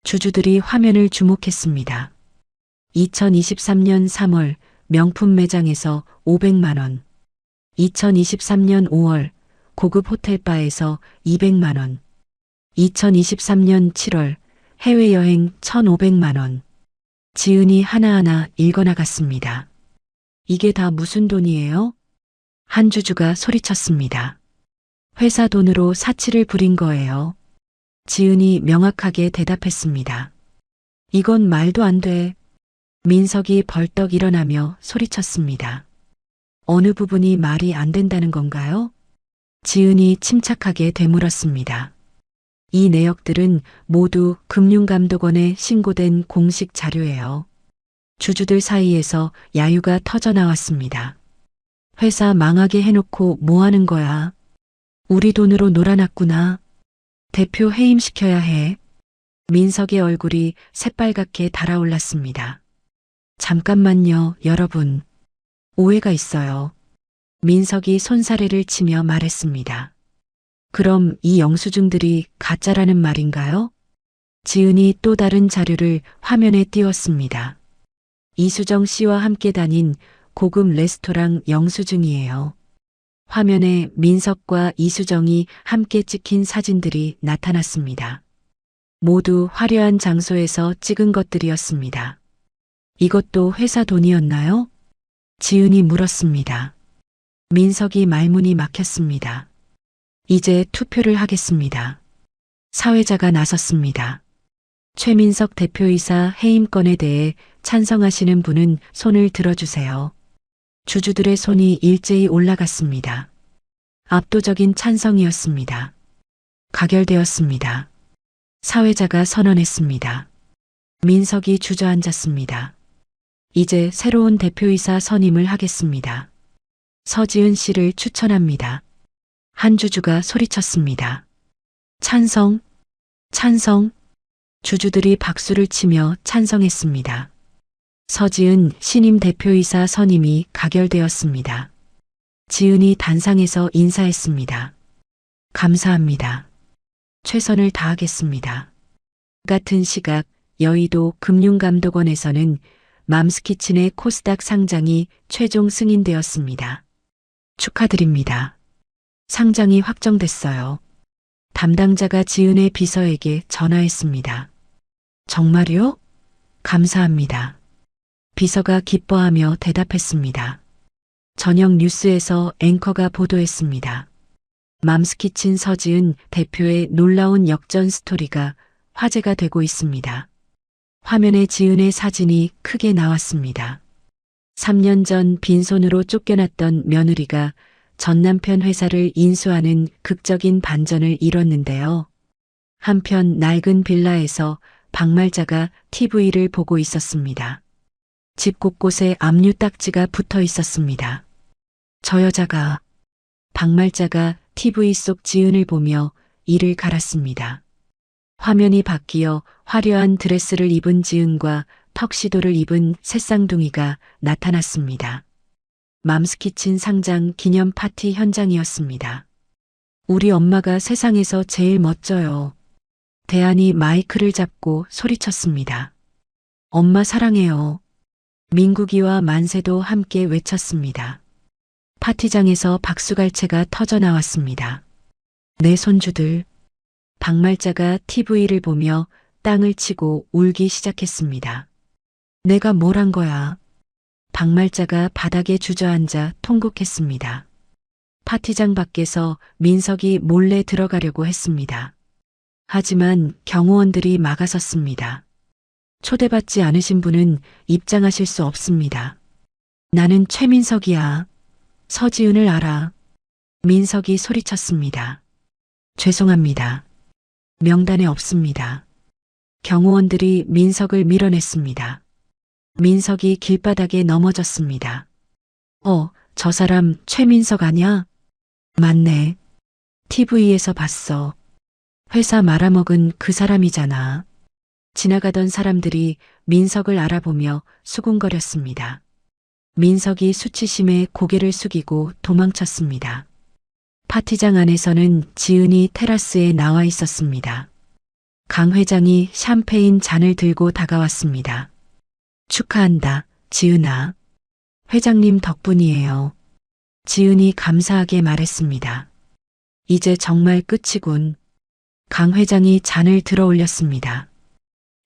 주주들이 화면을 주목했습니다. 2023년 3월 명품 매장에서 500만 원. 2023년 5월 고급 호텔바에서 200만 원. 2023년 7월 해외여행 1,500만 원. 지은이 하나하나 읽어나갔습니다. 이게 다 무슨 돈이에요? 한주주가 소리쳤습니다. 회사 돈으로 사치를 부린 거예요. 지은이 명확하게 대답했습니다. 이건 말도 안 돼. 민석이 벌떡 일어나며 소리쳤습니다. 어느 부분이 말이 안 된다는 건가요? 지은이 침착하게 되물었습니다. 이 내역들은 모두 금융감독원에 신고된 공식 자료예요. 주주들 사이에서 야유가 터져 나왔습니다. 회사 망하게 해놓고 뭐 하는 거야? 우리 돈으로 놀아놨구나. 대표 해임시켜야 해. 민석의 얼굴이 새빨갛게 달아올랐습니다. 잠깐만요, 여러분. 오해가 있어요. 민석이 손사래를 치며 말했습니다. 그럼 이 영수증들이 가짜라는 말인가요? 지은이 또 다른 자료를 화면에 띄웠습니다. 이수정 씨와 함께 다닌 고급 레스토랑 영수증이에요. 화면에 민석과 이수정이 함께 찍힌 사진들이 나타났습니다. 모두 화려한 장소에서 찍은 것들이었습니다. 이것도 회사 돈이었나요? 지은이 물었습니다. 민석이 말문이 막혔습니다. 이제 투표를 하겠습니다. 사회자가 나섰습니다. 최민석 대표이사 해임건에 대해 찬성하시는 분은 손을 들어주세요. 주주들의 손이 일제히 올라갔습니다. 압도적인 찬성이었습니다. 가결되었습니다. 사회자가 선언했습니다. 민석이 주저앉았습니다. 이제 새로운 대표이사 선임을 하겠습니다. 서지은 씨를 추천합니다. 한주주가 소리쳤습니다. 찬성, 찬성. 주주들이 박수를 치며 찬성했습니다. 서지은 신임 대표이사 선임이 가결되었습니다. 지은이 단상에서 인사했습니다. 감사합니다. 최선을 다하겠습니다. 같은 시각 여의도 금융감독원에서는 맘스키친의 코스닥 상장이 최종 승인되었습니다. 축하드립니다. 상장이 확정됐어요. 담당자가 지은의 비서에게 전화했습니다. 정말요? 감사합니다. 비서가 기뻐하며 대답했습니다. 저녁 뉴스에서 앵커가 보도했습니다. 맘스키친 서지은 대표의 놀라운 역전 스토리가 화제가 되고 있습니다. 화면에 지은의 사진이 크게 나왔습니다. 3년 전 빈손으로 쫓겨났던 며느리가 전 남편 회사를 인수하는 극적인 반전을 이뤘는데요. 한편 낡은 빌라에서 박말자가 TV를 보고 있었습니다. 집 곳곳에 압류 딱지가 붙어 있었습니다. 저 여자가. 박말자가 TV 속 지은을 보며 이를 갈았습니다. 화면이 바뀌어 화려한 드레스를 입은 지은과 턱시도를 입은 새쌍둥이가 나타났습니다. 맘스키친 상장 기념 파티 현장이었습니다. 우리 엄마가 세상에서 제일 멋져요. 대안이 마이크를 잡고 소리쳤습니다. 엄마 사랑해요. 민국이와 만세도 함께 외쳤습니다. 파티장에서 박수갈채가 터져 나왔습니다. 내 손주들. 박말자가 TV를 보며 땅을 치고 울기 시작했습니다. 내가 뭘 한 거야? 박말자가 바닥에 주저앉아 통곡했습니다. 파티장 밖에서 민석이 몰래 들어가려고 했습니다. 하지만 경호원들이 막아섰습니다. 초대받지 않으신 분은 입장하실 수 없습니다. 나는 최민석이야. 서지은을 알아. 민석이 소리쳤습니다. 죄송합니다. 명단에 없습니다. 경호원들이 민석을 밀어냈습니다. 민석이 길바닥에 넘어졌습니다. 저 사람 최민석 아냐? 맞네. TV에서 봤어. 회사 말아먹은 그 사람이잖아. 지나가던 사람들이 민석을 알아보며 수군거렸습니다. 민석이 수치심에 고개를 숙이고 도망쳤습니다. 파티장 안에서는 지은이 테라스에 나와 있었습니다. 강 회장이 샴페인 잔을 들고 다가왔습니다. 축하한다, 지은아. 회장님 덕분이에요. 지은이 감사하게 말했습니다. 이제 정말 끝이군. 강 회장이 잔을 들어 올렸습니다.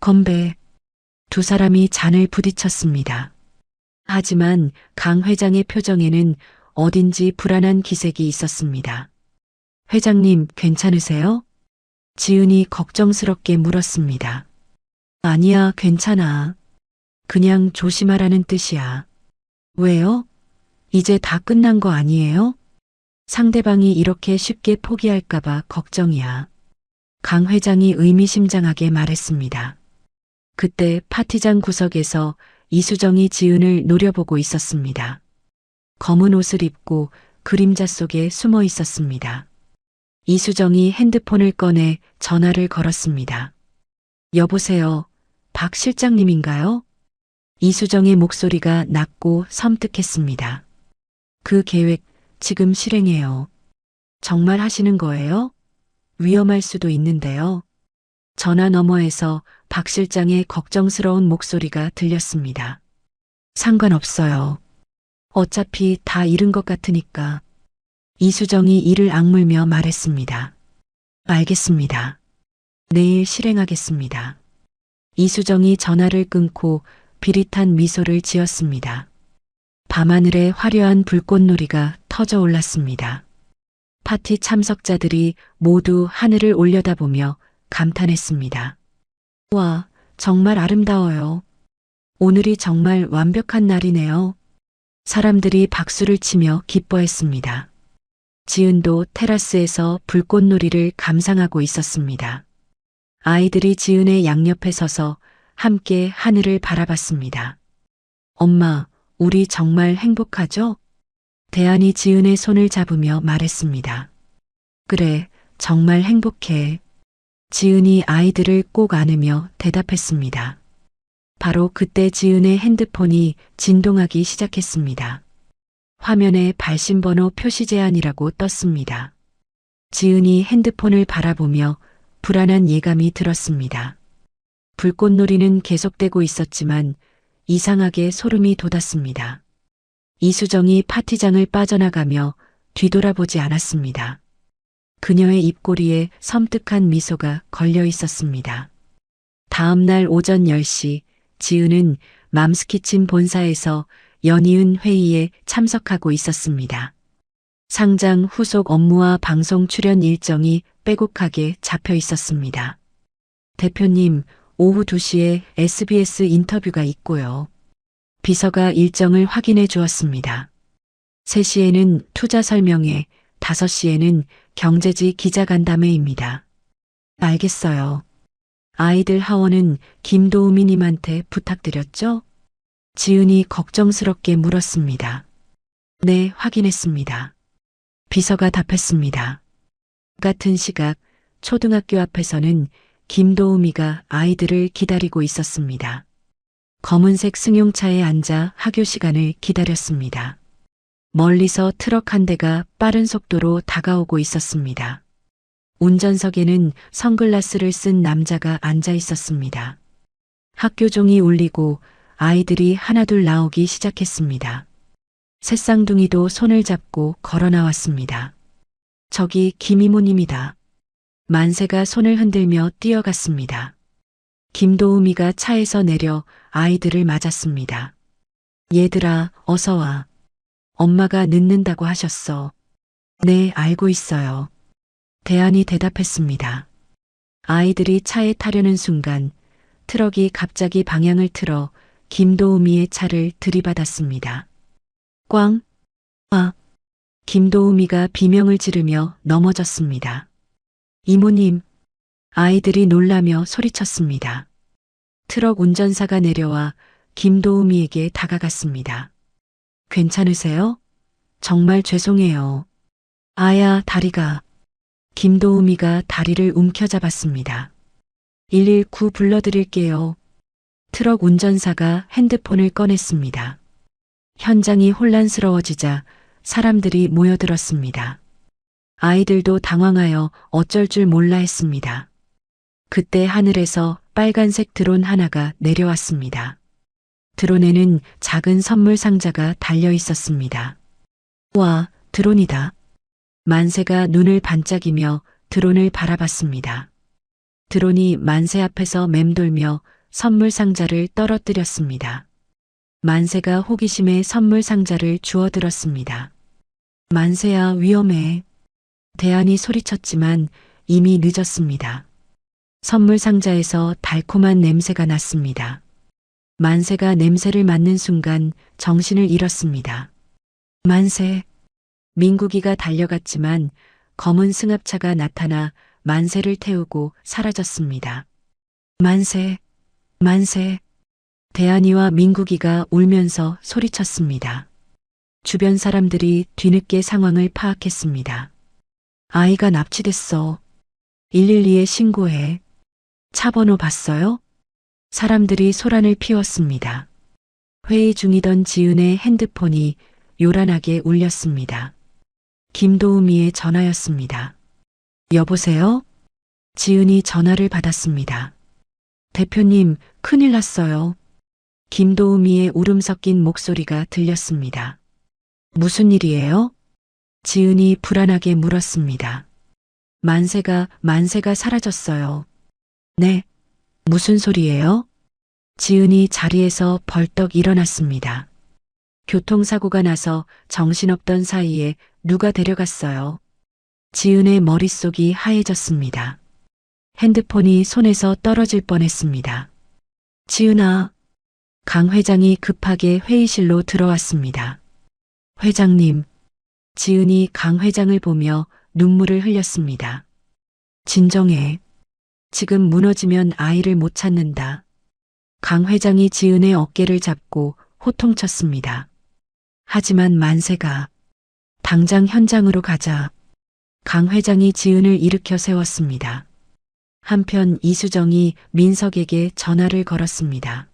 건배. 두 사람이 잔을 부딪혔습니다. 하지만 강 회장의 표정에는 어딘지 불안한 기색이 있었습니다. 회장님, 괜찮으세요? 지은이 걱정스럽게 물었습니다. 아니야, 괜찮아. 그냥 조심하라는 뜻이야. 왜요? 이제 다 끝난 거 아니에요? 상대방이 이렇게 쉽게 포기할까봐 걱정이야. 강 회장이 의미심장하게 말했습니다. 그때 파티장 구석에서 이수정이 지은을 노려보고 있었습니다. 검은 옷을 입고 그림자 속에 숨어 있었습니다. 이수정이 핸드폰을 꺼내 전화를 걸었습니다. 여보세요, 박 실장님인가요? 이수정의 목소리가 낮고 섬뜩했습니다. 그 계획 지금 실행해요. 정말 하시는 거예요? 위험할 수도 있는데요. 전화 너머에서 박 실장의 걱정스러운 목소리가 들렸습니다. 상관없어요. 어차피 다 잃은 것 같으니까. 이수정이 이를 악물며 말했습니다. 알겠습니다. 내일 실행하겠습니다. 이수정이 전화를 끊고 비릿한 미소를 지었습니다. 밤하늘에 화려한 불꽃놀이가 터져 올랐습니다. 파티 참석자들이 모두 하늘을 올려다보며 감탄했습니다. 와, 정말 아름다워요. 오늘이 정말 완벽한 날이네요. 사람들이 박수를 치며 기뻐했습니다. 지은도 테라스에서 불꽃놀이를 감상하고 있었습니다. 아이들이 지은의 양옆에 서서 함께 하늘을 바라봤습니다. 엄마, 우리 정말 행복하죠? 대안이 지은의 손을 잡으며 말했습니다. 그래, 정말 행복해. 지은이 아이들을 꼭 안으며 대답했습니다. 바로 그때 지은의 핸드폰이 진동하기 시작했습니다. 화면에 발신번호 표시 제한이라고 떴습니다. 지은이 핸드폰을 바라보며 불안한 예감이 들었습니다. 불꽃놀이는 계속되고 있었지만 이상하게 소름이 돋았습니다. 이수정이 파티장을 빠져나가며 뒤돌아보지 않았습니다. 그녀의 입꼬리에 섬뜩한 미소가 걸려 있었습니다. 다음 날 오전 10시 지은은 맘스키친 본사에서 연이은 회의에 참석하고 있었습니다. 상장 후속 업무와 방송 출연 일정이 빼곡하게 잡혀 있었습니다. 대표님, 오후 2시에 SBS 인터뷰가 있고요. 비서가 일정을 확인해 주었습니다. 3시에는 투자 설명회, 5시에는 경제지 기자간담회입니다. 알겠어요. 아이들 하원은 김도우미님한테 부탁드렸죠? 지은이 걱정스럽게 물었습니다. 네, 확인했습니다. 비서가 답했습니다. 같은 시각 초등학교 앞에서는 김도우미가 아이들을 기다리고 있었습니다. 검은색 승용차에 앉아 학교 시간을 기다렸습니다. 멀리서 트럭 한 대가 빠른 속도로 다가오고 있었습니다. 운전석에는 선글라스를 쓴 남자가 앉아 있었습니다. 학교 종이 울리고 아이들이 하나둘 나오기 시작했습니다. 새쌍둥이도 손을 잡고 걸어 나왔습니다. 저기 김이모님이다. 만세가 손을 흔들며 뛰어갔습니다. 김도우미가 차에서 내려 아이들을 맞았습니다. 얘들아, 어서 와. 엄마가 늦는다고 하셨어. 네, 알고 있어요. 대안이 대답했습니다. 아이들이 차에 타려는 순간 트럭이 갑자기 방향을 틀어 김도우미의 차를 들이받았습니다. 꽝! 아! 김도우미가 비명을 지르며 넘어졌습니다. 이모님! 아이들이 놀라며 소리쳤습니다. 트럭 운전사가 내려와 김도우미에게 다가갔습니다. 괜찮으세요? 정말 죄송해요. 아야, 다리가. 김도우미가 다리를 움켜잡았습니다. 119 불러드릴게요. 트럭 운전사가 핸드폰을 꺼냈습니다. 현장이 혼란스러워지자 사람들이 모여들었습니다. 아이들도 당황하여 어쩔 줄 몰라 했습니다. 그때 하늘에서 빨간색 드론 하나가 내려왔습니다. 드론에는 작은 선물 상자가 달려 있었습니다. 와, 드론이다. 만세가 눈을 반짝이며 드론을 바라봤습니다. 드론이 만세 앞에서 맴돌며 선물 상자를 떨어뜨렸습니다. 만세가 호기심에 선물 상자를 주워들었습니다. 만세야, 위험해. 대안이 소리쳤지만 이미 늦었습니다. 선물 상자에서 달콤한 냄새가 났습니다. 만세가 냄새를 맡는 순간 정신을 잃었습니다. 만세. 민국이가 달려갔지만 검은 승합차가 나타나 만세를 태우고 사라졌습니다. 만세, 만세. 대한이와 민국이가 울면서 소리쳤습니다. 주변 사람들이 뒤늦게 상황을 파악했습니다. 아이가 납치됐어. 112에 신고해. 차 번호 봤어요? 사람들이 소란을 피웠습니다. 회의 중이던 지은의 핸드폰이 요란하게 울렸습니다. 김도우미의 전화였습니다. 여보세요? 지은이 전화를 받았습니다. 대표님, 큰일 났어요. 김도우미의 울음 섞인 목소리가 들렸습니다. 무슨 일이에요? 지은이 불안하게 물었습니다. 만세가 사라졌어요. 네, 무슨 소리예요? 지은이 자리에서 벌떡 일어났습니다. 교통사고가 나서 정신없던 사이에 누가 데려갔어요. 지은의 머릿속이 하얘졌습니다. 핸드폰이 손에서 떨어질 뻔했습니다. 지은아, 강 회장이 급하게 회의실로 들어왔습니다. 회장님, 지은이 강 회장을 보며 눈물을 흘렸습니다. 진정해. 지금 무너지면 아이를 못 찾는다. 강 회장이 지은의 어깨를 잡고 호통쳤습니다. 하지만 만세가 당장 현장으로 가자. 강 회장이 지은을 일으켜 세웠습니다. 한편 이수정이 민석에게 전화를 걸었습니다.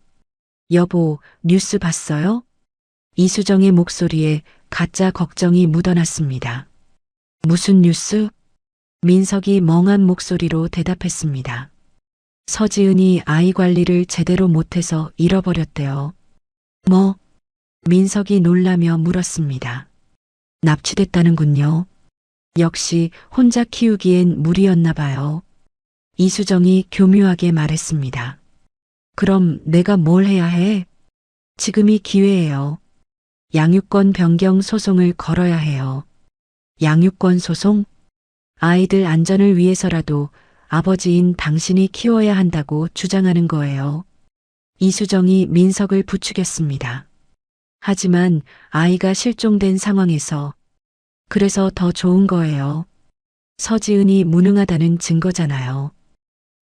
여보, 뉴스 봤어요? 이수정의 목소리에 가짜 걱정이 묻어났습니다. 무슨 뉴스? 민석이 멍한 목소리로 대답했습니다. 서지은이 아이 관리를 제대로 못해서 잃어버렸대요. 뭐? 민석이 놀라며 물었습니다. 납치됐다는군요. 역시 혼자 키우기엔 무리였나 봐요. 이수정이 교묘하게 말했습니다. 그럼 내가 뭘 해야 해? 지금이 기회예요. 양육권 변경 소송을 걸어야 해요. 양육권 소송? 아이들 안전을 위해서라도 아버지인 당신이 키워야 한다고 주장하는 거예요. 이수정이 민석을 부추겼습니다. 하지만 아이가 실종된 상황에서 그래서 더 좋은 거예요. 서지은이 무능하다는 증거잖아요.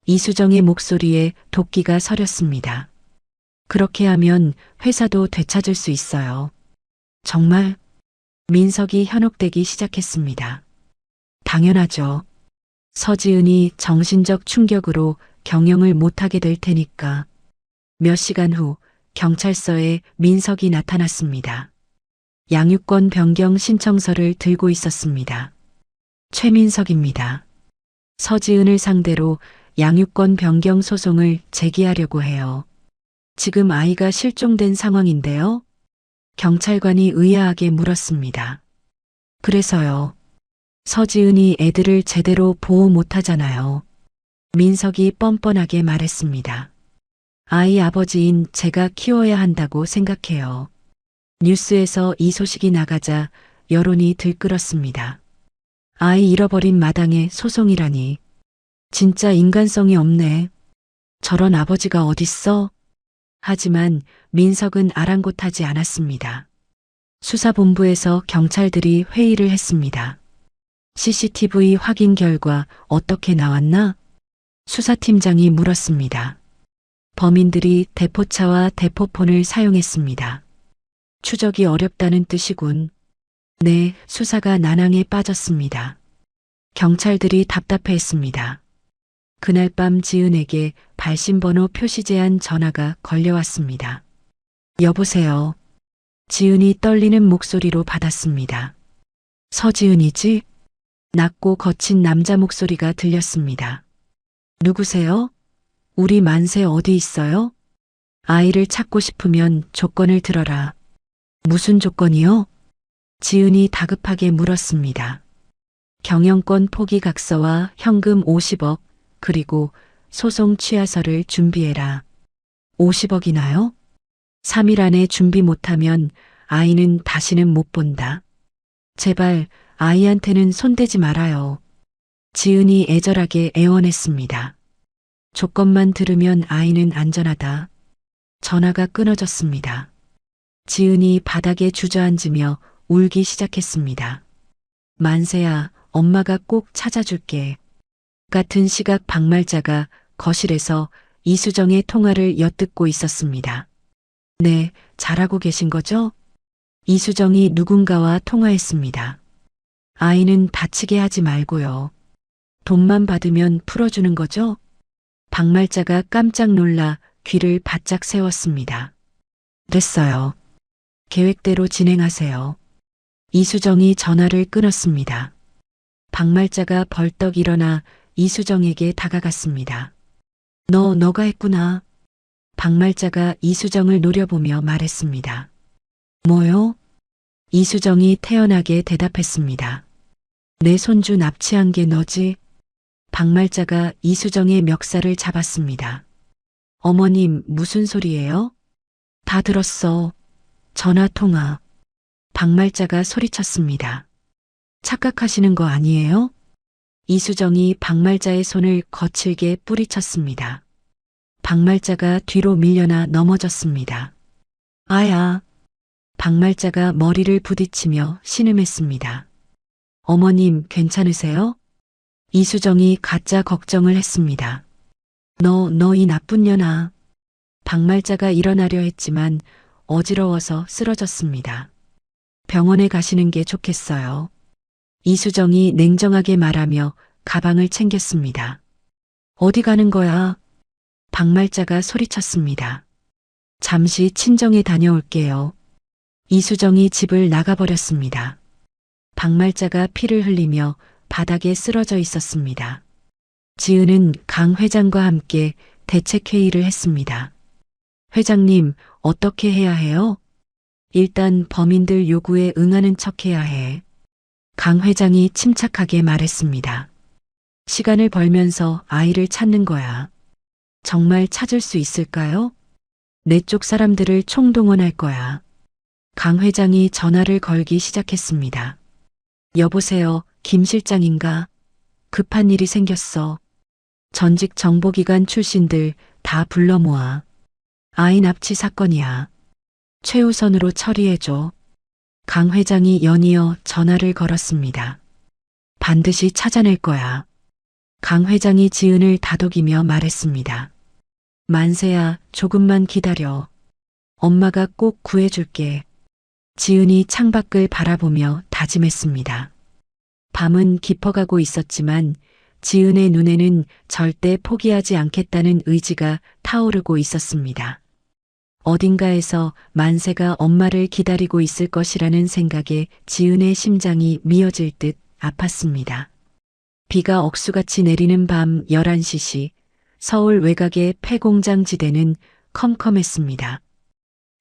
이수정의 목소리에 도끼가 서렸습니다. 그렇게 하면 회사도 되찾을 수 있어요. 정말? 민석이 현혹되기 시작했습니다. 당연하죠. 서지은이 정신적 충격으로 경영을 못하게 될 테니까. 몇 시간 후 경찰서에 민석이 나타났습니다. 양육권 변경 신청서를 들고 있었습니다. 최민석입니다. 서지은을 상대로 양육권 변경 소송을 제기하려고 해요. 지금 아이가 실종된 상황인데요. 경찰관이 의아하게 물었습니다. 그래서요. 서지은이 애들을 제대로 보호 못하잖아요. 민석이 뻔뻔하게 말했습니다. 아이 아버지인 제가 키워야 한다고 생각해요. 뉴스에서 이 소식이 나가자 여론이 들끓었습니다. 아이 잃어버린 마당에 소송이라니. 진짜 인간성이 없네. 저런 아버지가 어딨어? 하지만 민석은 아랑곳하지 않았습니다. 수사본부에서 경찰들이 회의를 했습니다. CCTV 확인 결과 어떻게 나왔나? 수사팀장이 물었습니다. 범인들이 대포차와 대포폰을 사용했습니다. 추적이 어렵다는 뜻이군. 네, 수사가 난항에 빠졌습니다. 경찰들이 답답해했습니다. 그날 밤 지은에게 발신번호 표시 제한 전화가 걸려왔습니다. 여보세요. 지은이 떨리는 목소리로 받았습니다. 서지은이지? 낮고 거친 남자 목소리가 들렸습니다. 누구세요? 우리 만세 어디 있어요? 아이를 찾고 싶으면 조건을 들어라. 무슨 조건이요? 지은이 다급하게 물었습니다. 경영권 포기 각서와 현금 50억, 그리고 소송 취하서를 준비해라. 50억이나요? 3일 안에 준비 못하면 아이는 다시는 못 본다. 제발 아이한테는 손대지 말아요. 지은이 애절하게 애원했습니다. 조건만 들으면 아이는 안전하다. 전화가 끊어졌습니다. 지은이 바닥에 주저앉으며 울기 시작했습니다. 만세야, 엄마가 꼭 찾아줄게. 같은 시각 박말자가 거실에서 이수정의 통화를 엿듣고 있었습니다. 네, 잘하고 계신 거죠? 이수정이 누군가와 통화했습니다. 아이는 다치게 하지 말고요. 돈만 받으면 풀어주는 거죠? 박말자가 깜짝 놀라 귀를 바짝 세웠습니다. 됐어요. 계획대로 진행하세요. 이수정이 전화를 끊었습니다. 박말자가 벌떡 일어나 이수정에게 다가갔습니다. 너가 했구나. 박말자가 이수정을 노려보며 말했습니다. 뭐요? 이수정이 태연하게 대답했습니다. 내 손주 납치한 게 너지? 박말자가 이수정의 멱살을 잡았습니다. 어머님, 무슨 소리예요? 다 들었어. 전화 통화. 박말자가 소리쳤습니다. 착각하시는 거 아니에요? 이수정이 박말자의 손을 거칠게 뿌리쳤습니다. 박말자가 뒤로 밀려나 넘어졌습니다. 아야. 박말자가 머리를 부딪히며 신음했습니다. 어머님, 괜찮으세요? 이수정이 가짜 걱정을 했습니다. 너 이 나쁜 년아. 박말자가 일어나려 했지만 어지러워서 쓰러졌습니다. 병원에 가시는 게 좋겠어요. 이수정이 냉정하게 말하며 가방을 챙겼습니다. 어디 가는 거야? 박말자가 소리쳤습니다. 잠시 친정에 다녀올게요. 이수정이 집을 나가버렸습니다. 박말자가 피를 흘리며 바닥에 쓰러져 있었습니다. 지은은 강 회장과 함께 대책회의를 했습니다. 회장님, 어떻게 해야 해요? 일단 범인들 요구에 응하는 척 해야 해. 강 회장이 침착하게 말했습니다. 시간을 벌면서 아이를 찾는 거야. 정말 찾을 수 있을까요? 내 쪽 사람들을 총동원할 거야. 강 회장이 전화를 걸기 시작했습니다. 여보세요, 김 실장인가? 급한 일이 생겼어. 전직 정보기관 출신들 다 불러 모아. 아이 납치 사건이야. 최우선으로 처리해줘. 강 회장이 연이어 전화를 걸었습니다. 반드시 찾아낼 거야. 강 회장이 지은을 다독이며 말했습니다. 만세야, 조금만 기다려. 엄마가 꼭 구해줄게. 지은이 창밖을 바라보며 다짐했습니다. 밤은 깊어가고 있었지만 지은의 눈에는 절대 포기하지 않겠다는 의지가 타오르고 있었습니다. 어딘가에서 만세가 엄마를 기다리고 있을 것이라는 생각에 지은의 심장이 미어질 듯 아팠습니다. 비가 억수같이 내리는 밤 11시 서울 외곽의 폐공장 지대는 컴컴했습니다.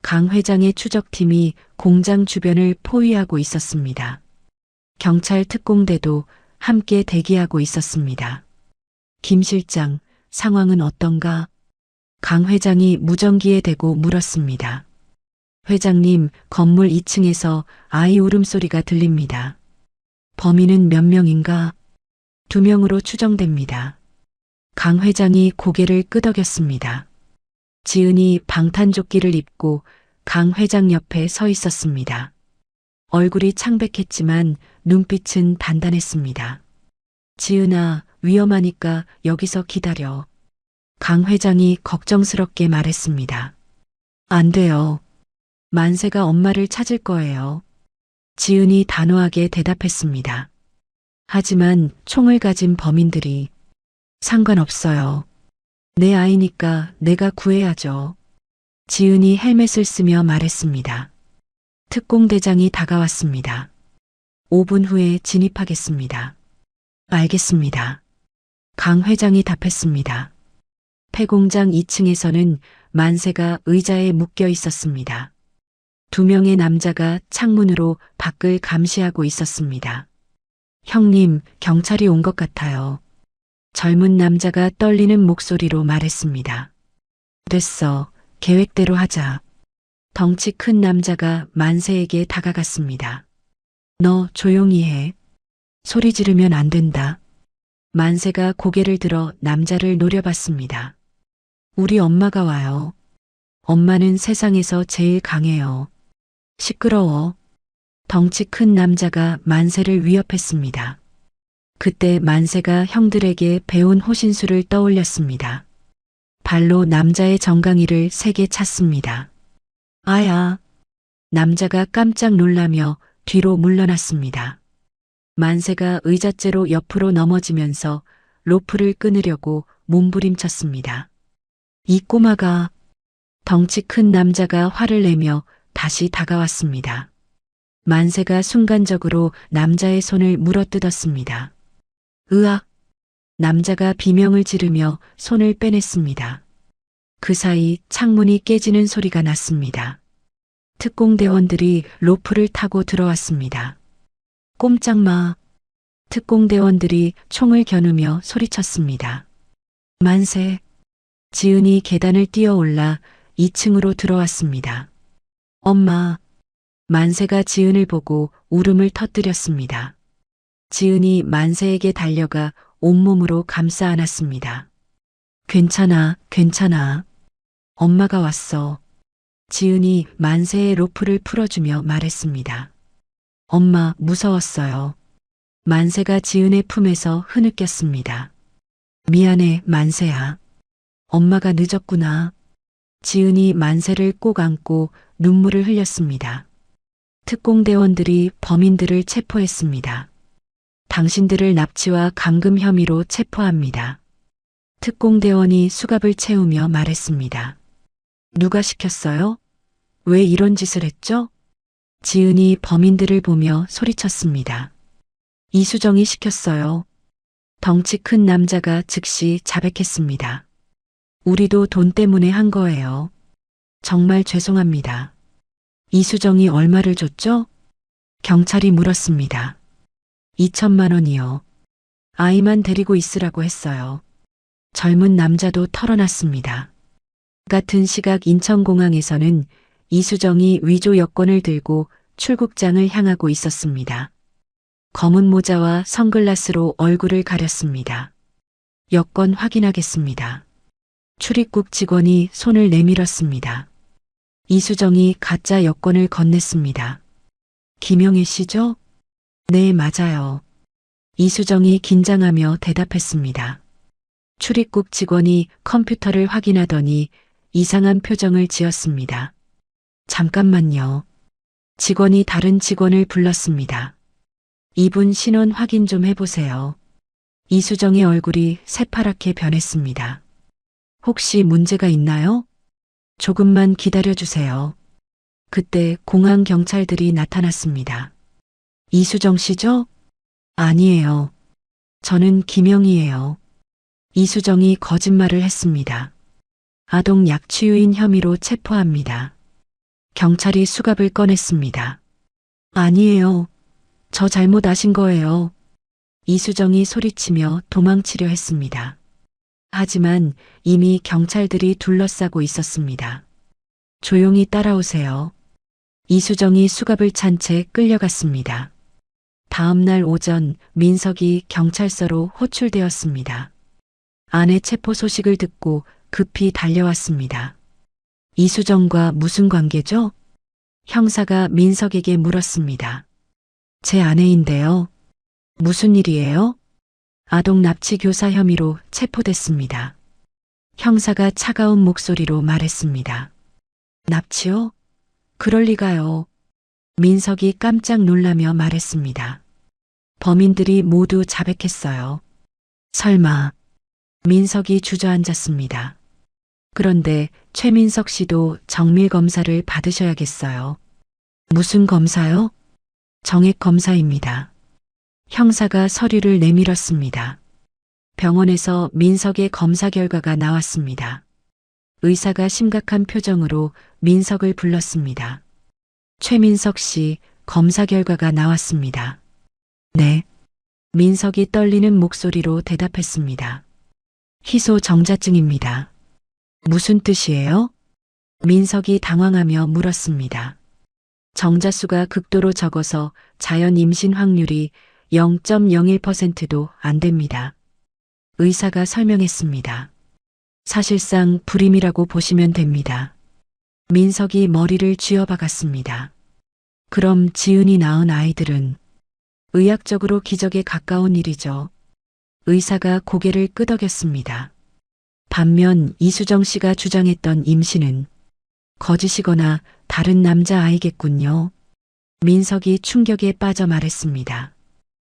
강 회장의 추적팀이 공장 주변을 포위하고 있었습니다. 경찰 특공대도 함께 대기하고 있었습니다. 김 실장, 상황은 어떤가? 강 회장이 무전기에 대고 물었습니다. 회장님, 건물 2층에서 아이 울음소리가 들립니다. 범인은 몇 명인가? 2명으로 추정됩니다. 강 회장이 고개를 끄덕였습니다. 지은이 방탄조끼를 입고 강 회장 옆에 서 있었습니다. 얼굴이 창백했지만 눈빛은 단단했습니다. 지은아, 위험하니까 여기서 기다려. 강 회장이 걱정스럽게 말했습니다. 안 돼요. 만세가 엄마를 찾을 거예요. 지은이 단호하게 대답했습니다. 하지만 총을 가진 범인들이 상관없어요. 내 아이니까 내가 구해야죠. 지은이 헬멧을 쓰며 말했습니다. 특공대장이 다가왔습니다. 5분 후에 진입하겠습니다. 알겠습니다. 강 회장이 답했습니다. 폐공장 2층에서는 만세가 의자에 묶여 있었습니다. 두 명의 남자가 창문으로 밖을 감시하고 있었습니다. 형님, 경찰이 온 것 같아요. 젊은 남자가 떨리는 목소리로 말했습니다. 됐어. 계획대로 하자. 덩치 큰 남자가 만세에게 다가갔습니다. 너 조용히 해. 소리 지르면 안 된다. 만세가 고개를 들어 남자를 노려봤습니다. 우리 엄마가 와요. 엄마는 세상에서 제일 강해요. 시끄러워. 덩치 큰 남자가 만세를 위협했습니다. 그때 만세가 형들에게 배운 호신술을 떠올렸습니다. 발로 남자의 정강이를 세게 찼습니다. 아야. 남자가 깜짝 놀라며 뒤로 물러났습니다. 만세가 의자째로 옆으로 넘어지면서 로프를 끊으려고 몸부림쳤습니다. 이 꼬마가. 덩치 큰 남자가 화를 내며 다시 다가왔습니다. 만세가 순간적으로 남자의 손을 물어뜯었습니다. 으악! 남자가 비명을 지르며 손을 빼냈습니다. 그 사이 창문이 깨지는 소리가 났습니다. 특공대원들이 로프를 타고 들어왔습니다. 꼼짝 마. 특공대원들이 총을 겨누며 소리쳤습니다. 만세. 지은이 계단을 뛰어올라 2층으로 들어왔습니다. 엄마. 만세가 지은을 보고 울음을 터뜨렸습니다. 지은이 만세에게 달려가 온몸으로 감싸 안았습니다. 괜찮아, 괜찮아. 엄마가 왔어. 지은이 만세의 로프를 풀어주며 말했습니다. 엄마, 무서웠어요. 만세가 지은의 품에서 흐느꼈습니다. 미안해, 만세야. 엄마가 늦었구나. 지은이 만세를 꼭 안고 눈물을 흘렸습니다. 특공대원들이 범인들을 체포했습니다. 당신들을 납치와 감금 혐의로 체포합니다. 특공대원이 수갑을 채우며 말했습니다. 누가 시켰어요? 왜 이런 짓을 했죠? 지은이 범인들을 보며 소리쳤습니다. 이수정이 시켰어요. 덩치 큰 남자가 즉시 자백했습니다. 우리도 돈 때문에 한 거예요. 정말 죄송합니다. 이수정이 얼마를 줬죠? 경찰이 물었습니다. 2천만 원이요. 아이만 데리고 있으라고 했어요. 젊은 남자도 털어놨습니다. 같은 시각 인천공항에서는 이수정이 위조 여권을 들고 출국장을 향하고 있었습니다. 검은 모자와 선글라스로 얼굴을 가렸습니다. 여권 확인하겠습니다. 출입국 직원이 손을 내밀었습니다. 이수정이 가짜 여권을 건넸습니다. 김영애 씨죠? 네, 맞아요. 이수정이 긴장하며 대답했습니다. 출입국 직원이 컴퓨터를 확인하더니 이상한 표정을 지었습니다. 잠깐만요. 직원이 다른 직원을 불렀습니다. 이분 신원 확인 좀 해보세요. 이수정의 얼굴이 새파랗게 변했습니다. 혹시 문제가 있나요? 조금만 기다려주세요. 그때 공항 경찰들이 나타났습니다. 이수정 씨죠? 아니에요. 저는 김영희예요. 이수정이 거짓말을 했습니다. 아동 약취유인 혐의로 체포합니다. 경찰이 수갑을 꺼냈습니다. 아니에요. 저 잘못 아신 거예요. 이수정이 소리치며 도망치려 했습니다. 하지만 이미 경찰들이 둘러싸고 있었습니다. 조용히 따라오세요. 이수정이 수갑을 찬 채 끌려갔습니다. 다음 날 오전 민석이 경찰서로 호출되었습니다. 아내 체포 소식을 듣고 급히 달려왔습니다. 이수정과 무슨 관계죠? 형사가 민석에게 물었습니다. 제 아내인데요. 무슨 일이에요? 아동 납치 교사 혐의로 체포됐습니다. 형사가 차가운 목소리로 말했습니다. 납치요? 그럴 리가요. 민석이 깜짝 놀라며 말했습니다. 범인들이 모두 자백했어요. 설마. 민석이 주저앉았습니다. 그런데 최민석 씨도 정밀 검사를 받으셔야겠어요. 무슨 검사요? 정액 검사입니다. 형사가 서류를 내밀었습니다. 병원에서 민석의 검사 결과가 나왔습니다. 의사가 심각한 표정으로 민석을 불렀습니다. 최민석 씨 검사 결과가 나왔습니다. 네. 민석이 떨리는 목소리로 대답했습니다. 희소 정자증입니다. 무슨 뜻이에요? 민석이 당황하며 물었습니다. 정자수가 극도로 적어서 자연 임신 확률이 0.01%도 안 됩니다. 의사가 설명했습니다. 사실상 불임이라고 보시면 됩니다. 민석이 머리를 쥐어박았습니다. 그럼 지은이 낳은 아이들은 의학적으로 기적에 가까운 일이죠. 의사가 고개를 끄덕였습니다. 반면 이수정 씨가 주장했던 임신은 거짓이거나 다른 남자 아이겠군요. 민석이 충격에 빠져 말했습니다.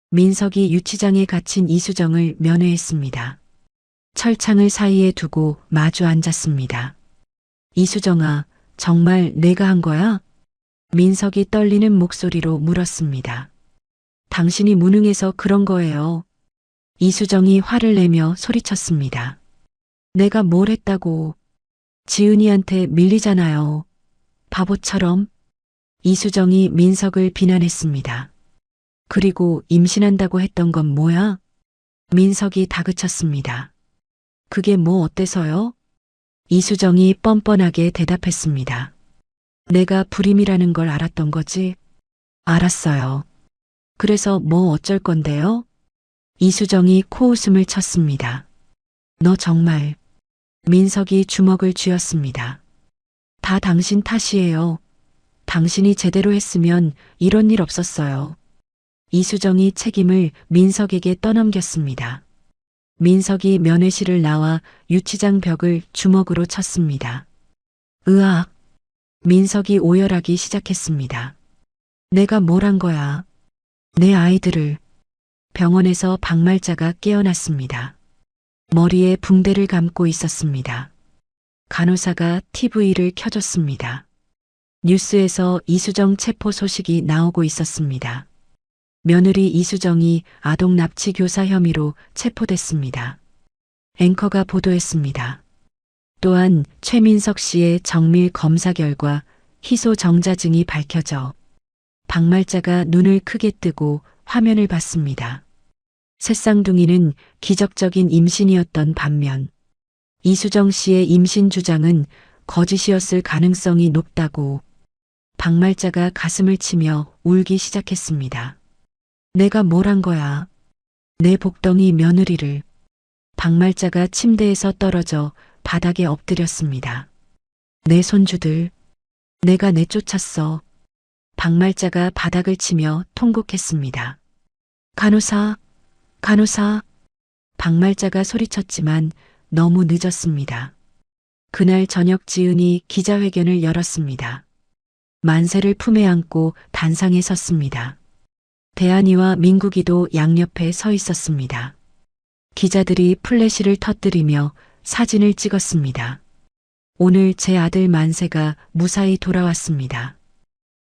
민석이 유치장에 갇힌 이수정을 면회했습니다. 철창을 사이에 두고 마주 앉았습니다. 이수정아, 정말 내가 한 거야? 민석이 떨리는 목소리로 물었습니다. 당신이 무능해서 그런 거예요. 이수정이 화를 내며 소리쳤습니다. 내가 뭘 했다고. 지은이한테 밀리잖아요. 바보처럼. 이수정이 민석을 비난했습니다. 그리고 임신한다고 했던 건 뭐야? 민석이 다그쳤습니다. 그게 뭐 어때서요? 이수정이 뻔뻔하게 대답했습니다. 내가 불임이라는 걸 알았던 거지? 알았어요. 그래서 뭐 어쩔 건데요? 이수정이 코웃음을 쳤습니다. 너 정말. 민석이 주먹을 쥐었습니다. 다 당신 탓이에요. 당신이 제대로 했으면 이런 일 없었어요. 이수정이 책임을 민석에게 떠넘겼습니다. 민석이 면회실을 나와 유치장 벽을 주먹으로 쳤습니다. 으악! 민석이 오열하기 시작했습니다. 내가 뭘 한 거야? 내 아이들을. 병원에서 박말자가 깨어났습니다. 머리에 붕대를 감고 있었습니다. 간호사가 TV를 켜줬습니다. 뉴스에서 이수정 체포 소식이 나오고 있었습니다. 며느리 이수정이 아동 납치 교사 혐의로 체포됐습니다. 앵커가 보도했습니다. 또한 최민석 씨의 정밀 검사 결과 희소 정자증이 밝혀져 박말자가 눈을 크게 뜨고 화면을 봤습니다. 새쌍둥이는 기적적인 임신이었던 반면 이수정 씨의 임신 주장은 거짓이었을 가능성이 높다고 박말자가 가슴을 치며 울기 시작했습니다. 내가 뭘 한 거야? 내 복덩이 며느리를. 박말자가 침대에서 떨어져 바닥에 엎드렸습니다. 내 손주들. 내가 내쫓았어. 박말자가 바닥을 치며 통곡했습니다. 간호사, 간호사. 박말자가 소리쳤지만 너무 늦었습니다. 그날 저녁 지은이 기자회견을 열었습니다. 만세를 품에 안고 단상에 섰습니다. 대한이와 민국이도 양옆에 서 있었습니다. 기자들이 플래시를 터뜨리며 사진을 찍었습니다. 오늘 제 아들 만세가 무사히 돌아왔습니다.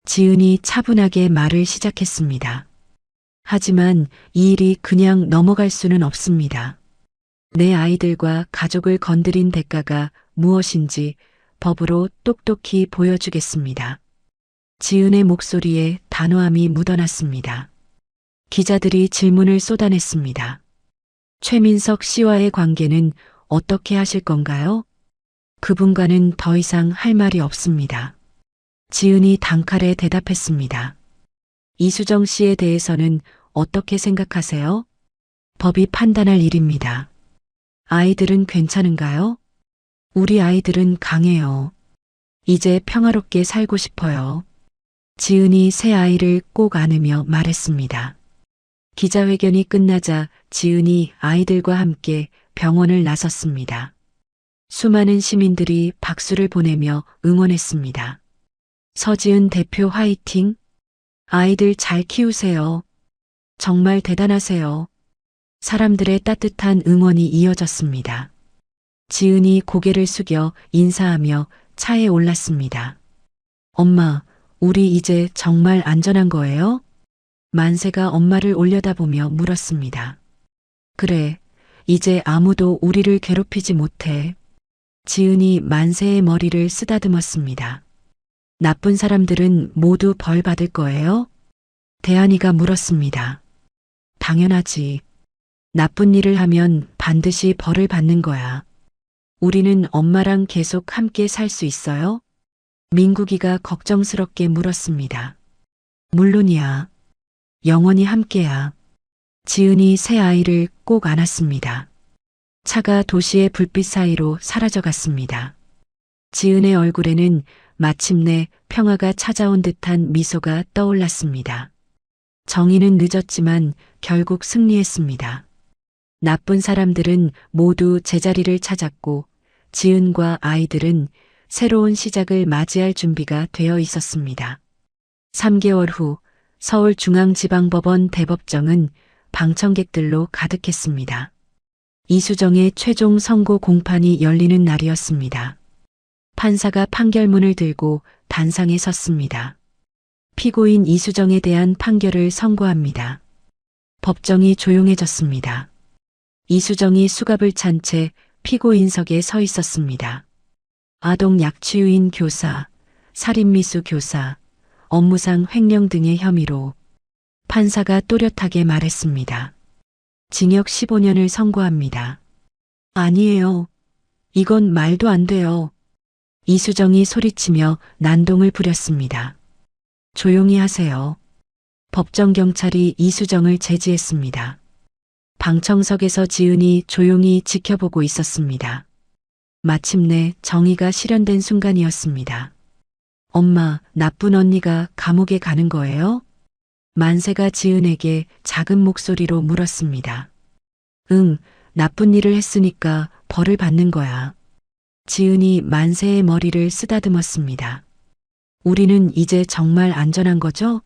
지은이 차분하게 말을 시작했습니다. 하지만 이 일이 그냥 넘어갈 수는 없습니다. 내 아이들과 가족을 건드린 대가가 무엇인지 법으로 똑똑히 보여주겠습니다. 지은의 목소리에 단호함이 묻어났습니다. 기자들이 질문을 쏟아냈습니다. 최민석 씨와의 관계는 어떻게 하실 건가요? 그분과는 더 이상 할 말이 없습니다. 지은이 단칼에 대답했습니다. 이수정 씨에 대해서는 어떻게 생각하세요? 법이 판단할 일입니다. 아이들은 괜찮은가요? 우리 아이들은 강해요. 이제 평화롭게 살고 싶어요. 지은이 새 아이를 꼭 안으며 말했습니다. 기자회견이 끝나자 지은이 아이들과 함께 병원을 나섰습니다. 수많은 시민들이 박수를 보내며 응원했습니다. 서지은 대표 화이팅! 아이들 잘 키우세요. 정말 대단하세요. 사람들의 따뜻한 응원이 이어졌습니다. 지은이 고개를 숙여 인사하며 차에 올랐습니다. 엄마, 우리 이제 정말 안전한 거예요? 만세가 엄마를 올려다보며 물었습니다. 그래, 이제 아무도 우리를 괴롭히지 못해. 지은이 만세의 머리를 쓰다듬었습니다. 나쁜 사람들은 모두 벌 받을 거예요? 대한이가 물었습니다. 당연하지. 나쁜 일을 하면 반드시 벌을 받는 거야. 우리는 엄마랑 계속 함께 살 수 있어요? 민국이가 걱정스럽게 물었습니다. 물론이야. 영원히 함께야. 지은이 새 아이를 꼭 안았습니다. 차가 도시의 불빛 사이로 사라져갔습니다. 지은의 얼굴에는 마침내 평화가 찾아온 듯한 미소가 떠올랐습니다. 정의는 늦었지만 결국 승리했습니다. 나쁜 사람들은 모두 제자리를 찾았고 지은과 아이들은 새로운 시작을 맞이할 준비가 되어 있었습니다. 3개월 후 서울중앙지방법원 대법정은 방청객들로 가득했습니다. 이수정의 최종 선고 공판이 열리는 날이었습니다. 판사가 판결문을 들고 단상에 섰습니다. 피고인 이수정에 대한 판결을 선고합니다. 법정이 조용해졌습니다. 이수정이 수갑을 찬 채 피고인석에 서 있었습니다. 아동 약취유인 교사, 살인미수 교사, 업무상 횡령 등의 혐의로 판사가 또렷하게 말했습니다. 징역 15년을 선고합니다. 아니에요. 이건 말도 안 돼요. 이수정이 소리치며 난동을 부렸습니다. 조용히 하세요. 법정 경찰이 이수정을 제지했습니다. 방청석에서 지은이 조용히 지켜보고 있었습니다. 마침내 정의가 실현된 순간이었습니다. 엄마, 나쁜 언니가 감옥에 가는 거예요? 만세가 지은에게 작은 목소리로 물었습니다. 응, 나쁜 일을 했으니까 벌을 받는 거야. 지은이 만세의 머리를 쓰다듬었습니다. 우리는 이제 정말 안전한 거죠?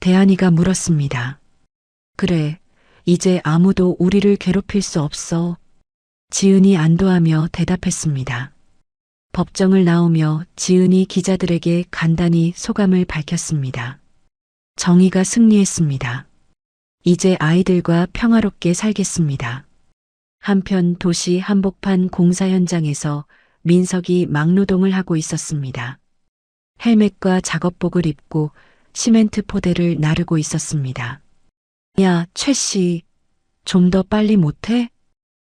대한이가 물었습니다. 그래, 이제 아무도 우리를 괴롭힐 수 없어. 지은이 안도하며 대답했습니다. 법정을 나오며 지은이 기자들에게 간단히 소감을 밝혔습니다. 정의가 승리했습니다. 이제 아이들과 평화롭게 살겠습니다. 한편 도시 한복판 공사 현장에서 민석이 막노동을 하고 있었습니다. 헬멧과 작업복을 입고 시멘트 포대를 나르고 있었습니다. 야, 최 씨, 좀 더 빨리 못해?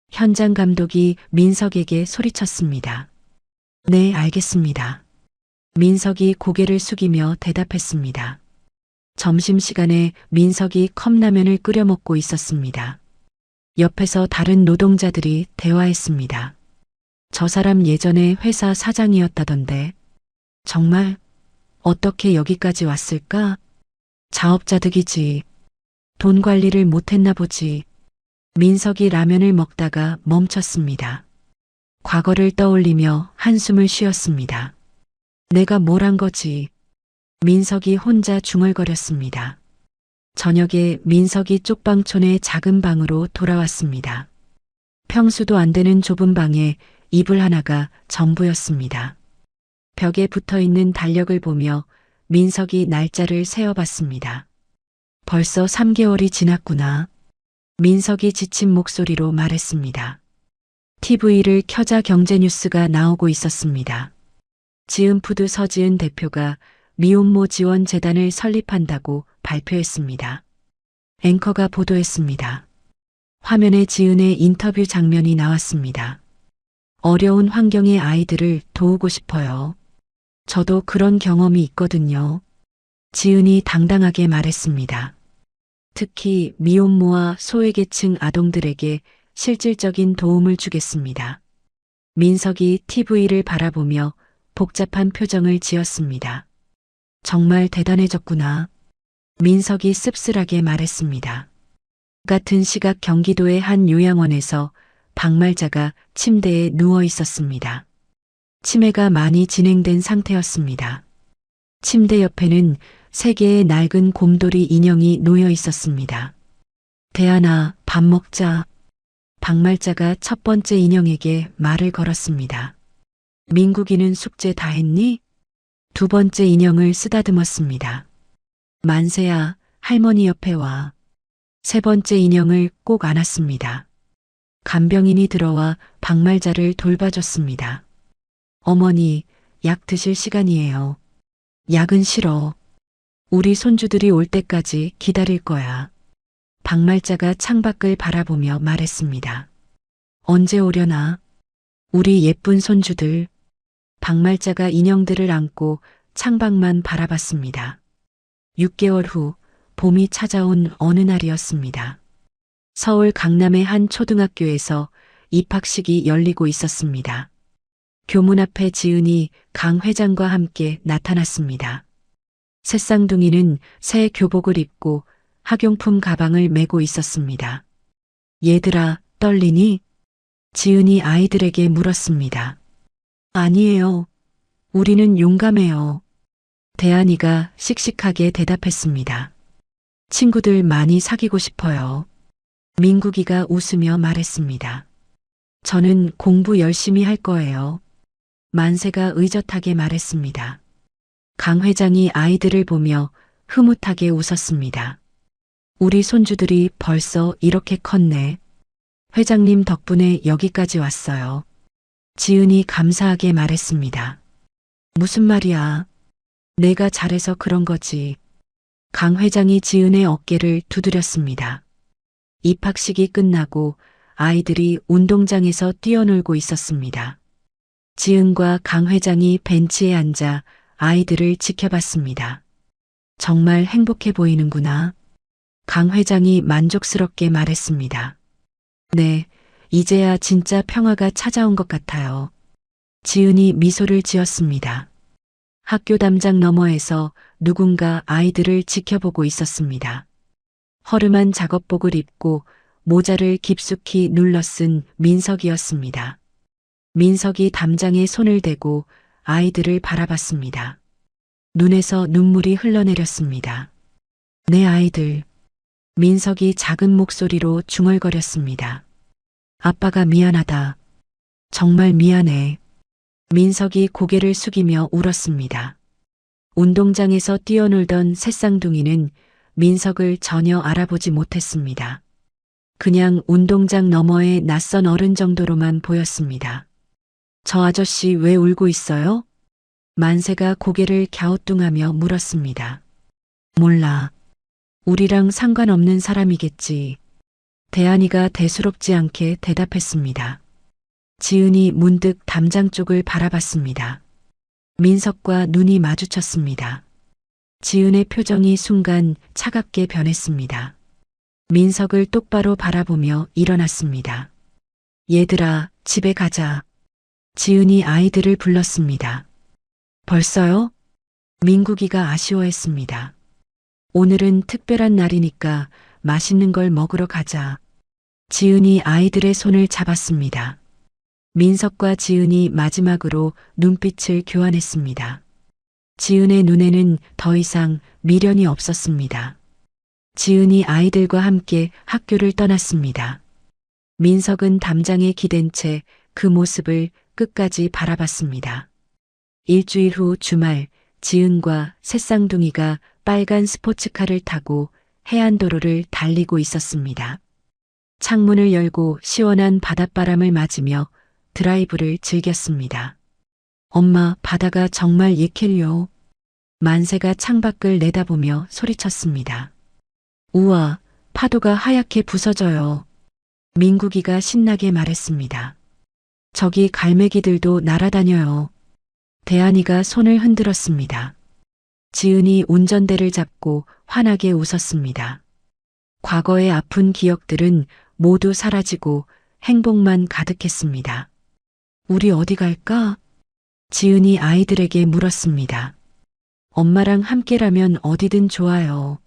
현장 감독이 민석에게 소리쳤습니다. 네, 알겠습니다. 민석이 고개를 숙이며 대답했습니다. 점심시간에 민석이 컵라면을 끓여 먹고 있었습니다. 옆에서 다른 노동자들이 대화했습니다. 저 사람 예전에 회사 사장이었다던데 정말 어떻게 여기까지 왔을까? 자업자득이지. 돈 관리를 못했나 보지. 민석이 라면을 먹다가 멈췄습니다. 과거를 떠올리며 한숨을 쉬었습니다. 내가 뭘 한 거지? 민석이 혼자 중얼거렸습니다. 저녁에 민석이 쪽방촌의 작은 방으로 돌아왔습니다. 평수도 안 되는 좁은 방에 이불 하나가 전부였습니다. 벽에 붙어 있는 달력을 보며 민석이 날짜를 세어봤습니다. 벌써 3개월이 지났구나. 민석이 지친 목소리로 말했습니다. TV를 켜자 경제뉴스가 나오고 있었습니다. 지은푸드 서지은 대표가 미혼모 지원 재단을 설립한다고 발표했습니다. 앵커가 보도했습니다. 화면에 지은의 인터뷰 장면이 나왔습니다. 어려운 환경의 아이들을 도우고 싶어요. 저도 그런 경험이 있거든요. 지은이 당당하게 말했습니다. 특히 미혼모와 소외계층 아동들에게 실질적인 도움을 주겠습니다. 민석이 TV를 바라보며 복잡한 표정을 지었습니다. 정말 대단해졌구나. 민석이 씁쓸하게 말했습니다. 같은 시각 경기도의 한 요양원에서 박말자가 침대에 누워 있었습니다. 치매가 많이 진행된 상태였습니다. 침대 옆에는 3개의 낡은 곰돌이 인형이 놓여 있었습니다. 대안아, 밥 먹자. 박말자가 첫 번째 인형에게 말을 걸었습니다. 민국이는 숙제 다 했니? 두 번째 인형을 쓰다듬었습니다. 만세야, 할머니 옆에 와. 세 번째 인형을 꼭 안았습니다. 간병인이 들어와 박말자를 돌봐줬습니다. 어머니, 약 드실 시간이에요. 약은 싫어. 우리 손주들이 올 때까지 기다릴 거야. 박말자가 창밖을 바라보며 말했습니다. 언제 오려나? 우리 예쁜 손주들. 박말자가 인형들을 안고 창밖만 바라봤습니다. 6개월 후 봄이 찾아온 어느 날이었습니다. 서울 강남의 한 초등학교에서 입학식이 열리고 있었습니다. 교문 앞에 지은이 강 회장과 함께 나타났습니다. 새쌍둥이는 새 교복을 입고 학용품 가방을 메고 있었습니다. 얘들아, 떨리니? 지은이 아이들에게 물었습니다. 아니에요. 우리는 용감해요. 대한이가 씩씩하게 대답했습니다. 친구들 많이 사귀고 싶어요. 민국이가 웃으며 말했습니다. 저는 공부 열심히 할 거예요. 만세가 의젓하게 말했습니다. 강 회장이 아이들을 보며 흐뭇하게 웃었습니다. 우리 손주들이 벌써 이렇게 컸네. 회장님 덕분에 여기까지 왔어요. 지은이 감사하게 말했습니다. 무슨 말이야? 내가 잘해서 그런 거지. 강 회장이 지은의 어깨를 두드렸습니다. 입학식이 끝나고 아이들이 운동장에서 뛰어놀고 있었습니다. 지은과 강 회장이 벤치에 앉아 아이들을 지켜봤습니다. 정말 행복해 보이는구나. 강 회장이 만족스럽게 말했습니다. 네, 이제야 진짜 평화가 찾아온 것 같아요. 지은이 미소를 지었습니다. 학교 담장 너머에서 누군가 아이들을 지켜보고 있었습니다. 허름한 작업복을 입고 모자를 깊숙이 눌러 쓴 민석이었습니다. 민석이 담장에 손을 대고 아이들을 바라봤습니다. 눈에서 눈물이 흘러내렸습니다. 내 아이들. 민석이 작은 목소리로 중얼거렸습니다. 아빠가 미안하다. 정말 미안해. 민석이 고개를 숙이며 울었습니다. 운동장에서 뛰어놀던 새쌍둥이는 민석을 전혀 알아보지 못했습니다. 그냥 운동장 너머의 낯선 어른 정도로만 보였습니다. 저 아저씨 왜 울고 있어요? 만세가 고개를 갸우뚱하며 물었습니다. 몰라. 우리랑 상관없는 사람이겠지. 대한이가 대수롭지 않게 대답했습니다. 지은이 문득 담장 쪽을 바라봤습니다. 민석과 눈이 마주쳤습니다. 지은의 표정이 순간 차갑게 변했습니다. 민석을 똑바로 바라보며 일어났습니다. 얘들아, 집에 가자. 지은이 아이들을 불렀습니다. 벌써요? 민국이가 아쉬워했습니다. 오늘은 특별한 날이니까 맛있는 걸 먹으러 가자. 지은이 아이들의 손을 잡았습니다. 민석과 지은이 마지막으로 눈빛을 교환했습니다. 지은의 눈에는 더 이상 미련이 없었습니다. 지은이 아이들과 함께 학교를 떠났습니다. 민석은 담장에 기댄 채 그 모습을 끝까지 바라봤습니다. 일주일 후 주말, 지은과 새쌍둥이가 빨간 스포츠카를 타고 해안도로를 달리고 있었습니다. 창문을 열고 시원한 바닷바람을 맞으며 드라이브를 즐겼습니다. 엄마, 바다가 정말 예켈요. 만세가 창밖을 내다보며 소리쳤습니다. 우와, 파도가 하얗게 부서져요. 민국이가 신나게 말했습니다. 저기 갈매기들도 날아다녀요. 대한이가 손을 흔들었습니다. 지은이 운전대를 잡고 환하게 웃었습니다. 과거의 아픈 기억들은 모두 사라지고 행복만 가득했습니다. 우리 어디 갈까? 지은이 아이들에게 물었습니다. 엄마랑 함께라면 어디든 좋아요.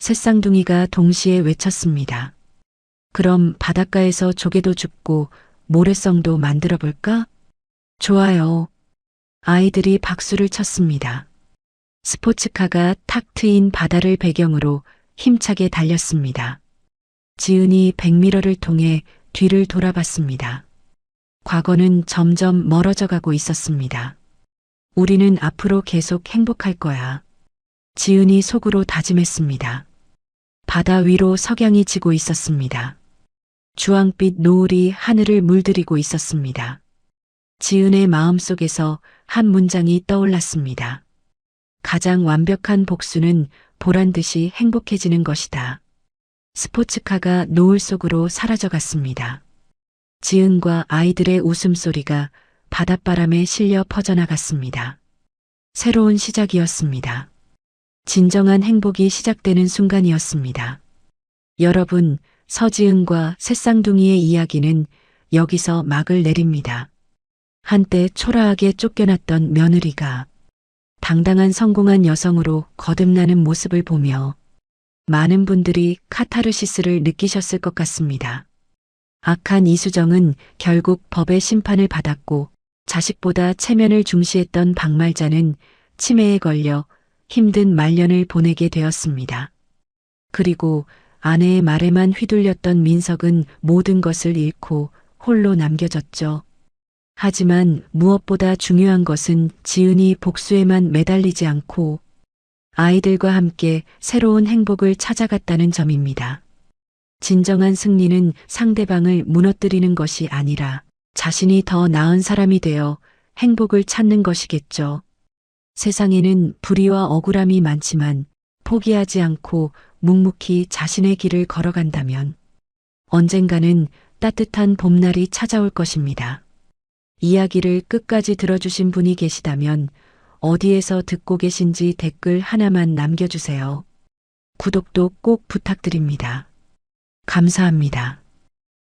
새쌍둥이가 동시에 외쳤습니다. 그럼 바닷가에서 조개도 줍고 모래성도 만들어 볼까? 좋아요. 아이들이 박수를 쳤습니다. 스포츠카가 탁 트인 바다를 배경으로 힘차게 달렸습니다. 지은이 백미러를 통해 뒤를 돌아봤습니다. 과거는 점점 멀어져 가고 있었습니다. 우리는 앞으로 계속 행복할 거야. 지은이 속으로 다짐했습니다. 바다 위로 석양이 지고 있었습니다. 주황빛 노을이 하늘을 물들이고 있었습니다. 지은의 마음속에서 한 문장이 떠올랐습니다. 가장 완벽한 복수는 보란 듯이 행복해지는 것이다. 스포츠카가 노을 속으로 사라져갔습니다. 지은과 아이들의 웃음소리가 바닷바람에 실려 퍼져나갔습니다. 새로운 시작이었습니다. 진정한 행복이 시작되는 순간이었습니다. 여러분, 서지은과 새쌍둥이의 이야기는 여기서 막을 내립니다. 한때 초라하게 쫓겨났던 며느리가 당당한 성공한 여성으로 거듭나는 모습을 보며 많은 분들이 카타르시스를 느끼셨을 것 같습니다. 악한 이수정은 결국 법의 심판을 받았고 자식보다 체면을 중시했던 박말자는 치매에 걸려 힘든 말년을 보내게 되었습니다. 그리고 아내의 말에만 휘둘렸던 민석은 모든 것을 잃고 홀로 남겨졌죠. 하지만 무엇보다 중요한 것은 지은이 복수에만 매달리지 않고 아이들과 함께 새로운 행복을 찾아갔다는 점입니다. 진정한 승리는 상대방을 무너뜨리는 것이 아니라 자신이 더 나은 사람이 되어 행복을 찾는 것이겠죠. 세상에는 불의와 억울함이 많지만 포기하지 않고 묵묵히 자신의 길을 걸어간다면 언젠가는 따뜻한 봄날이 찾아올 것입니다. 이야기를 끝까지 들어주신 분이 계시다면 어디에서 듣고 계신지 댓글 하나만 남겨주세요. 구독도 꼭 부탁드립니다. 감사합니다.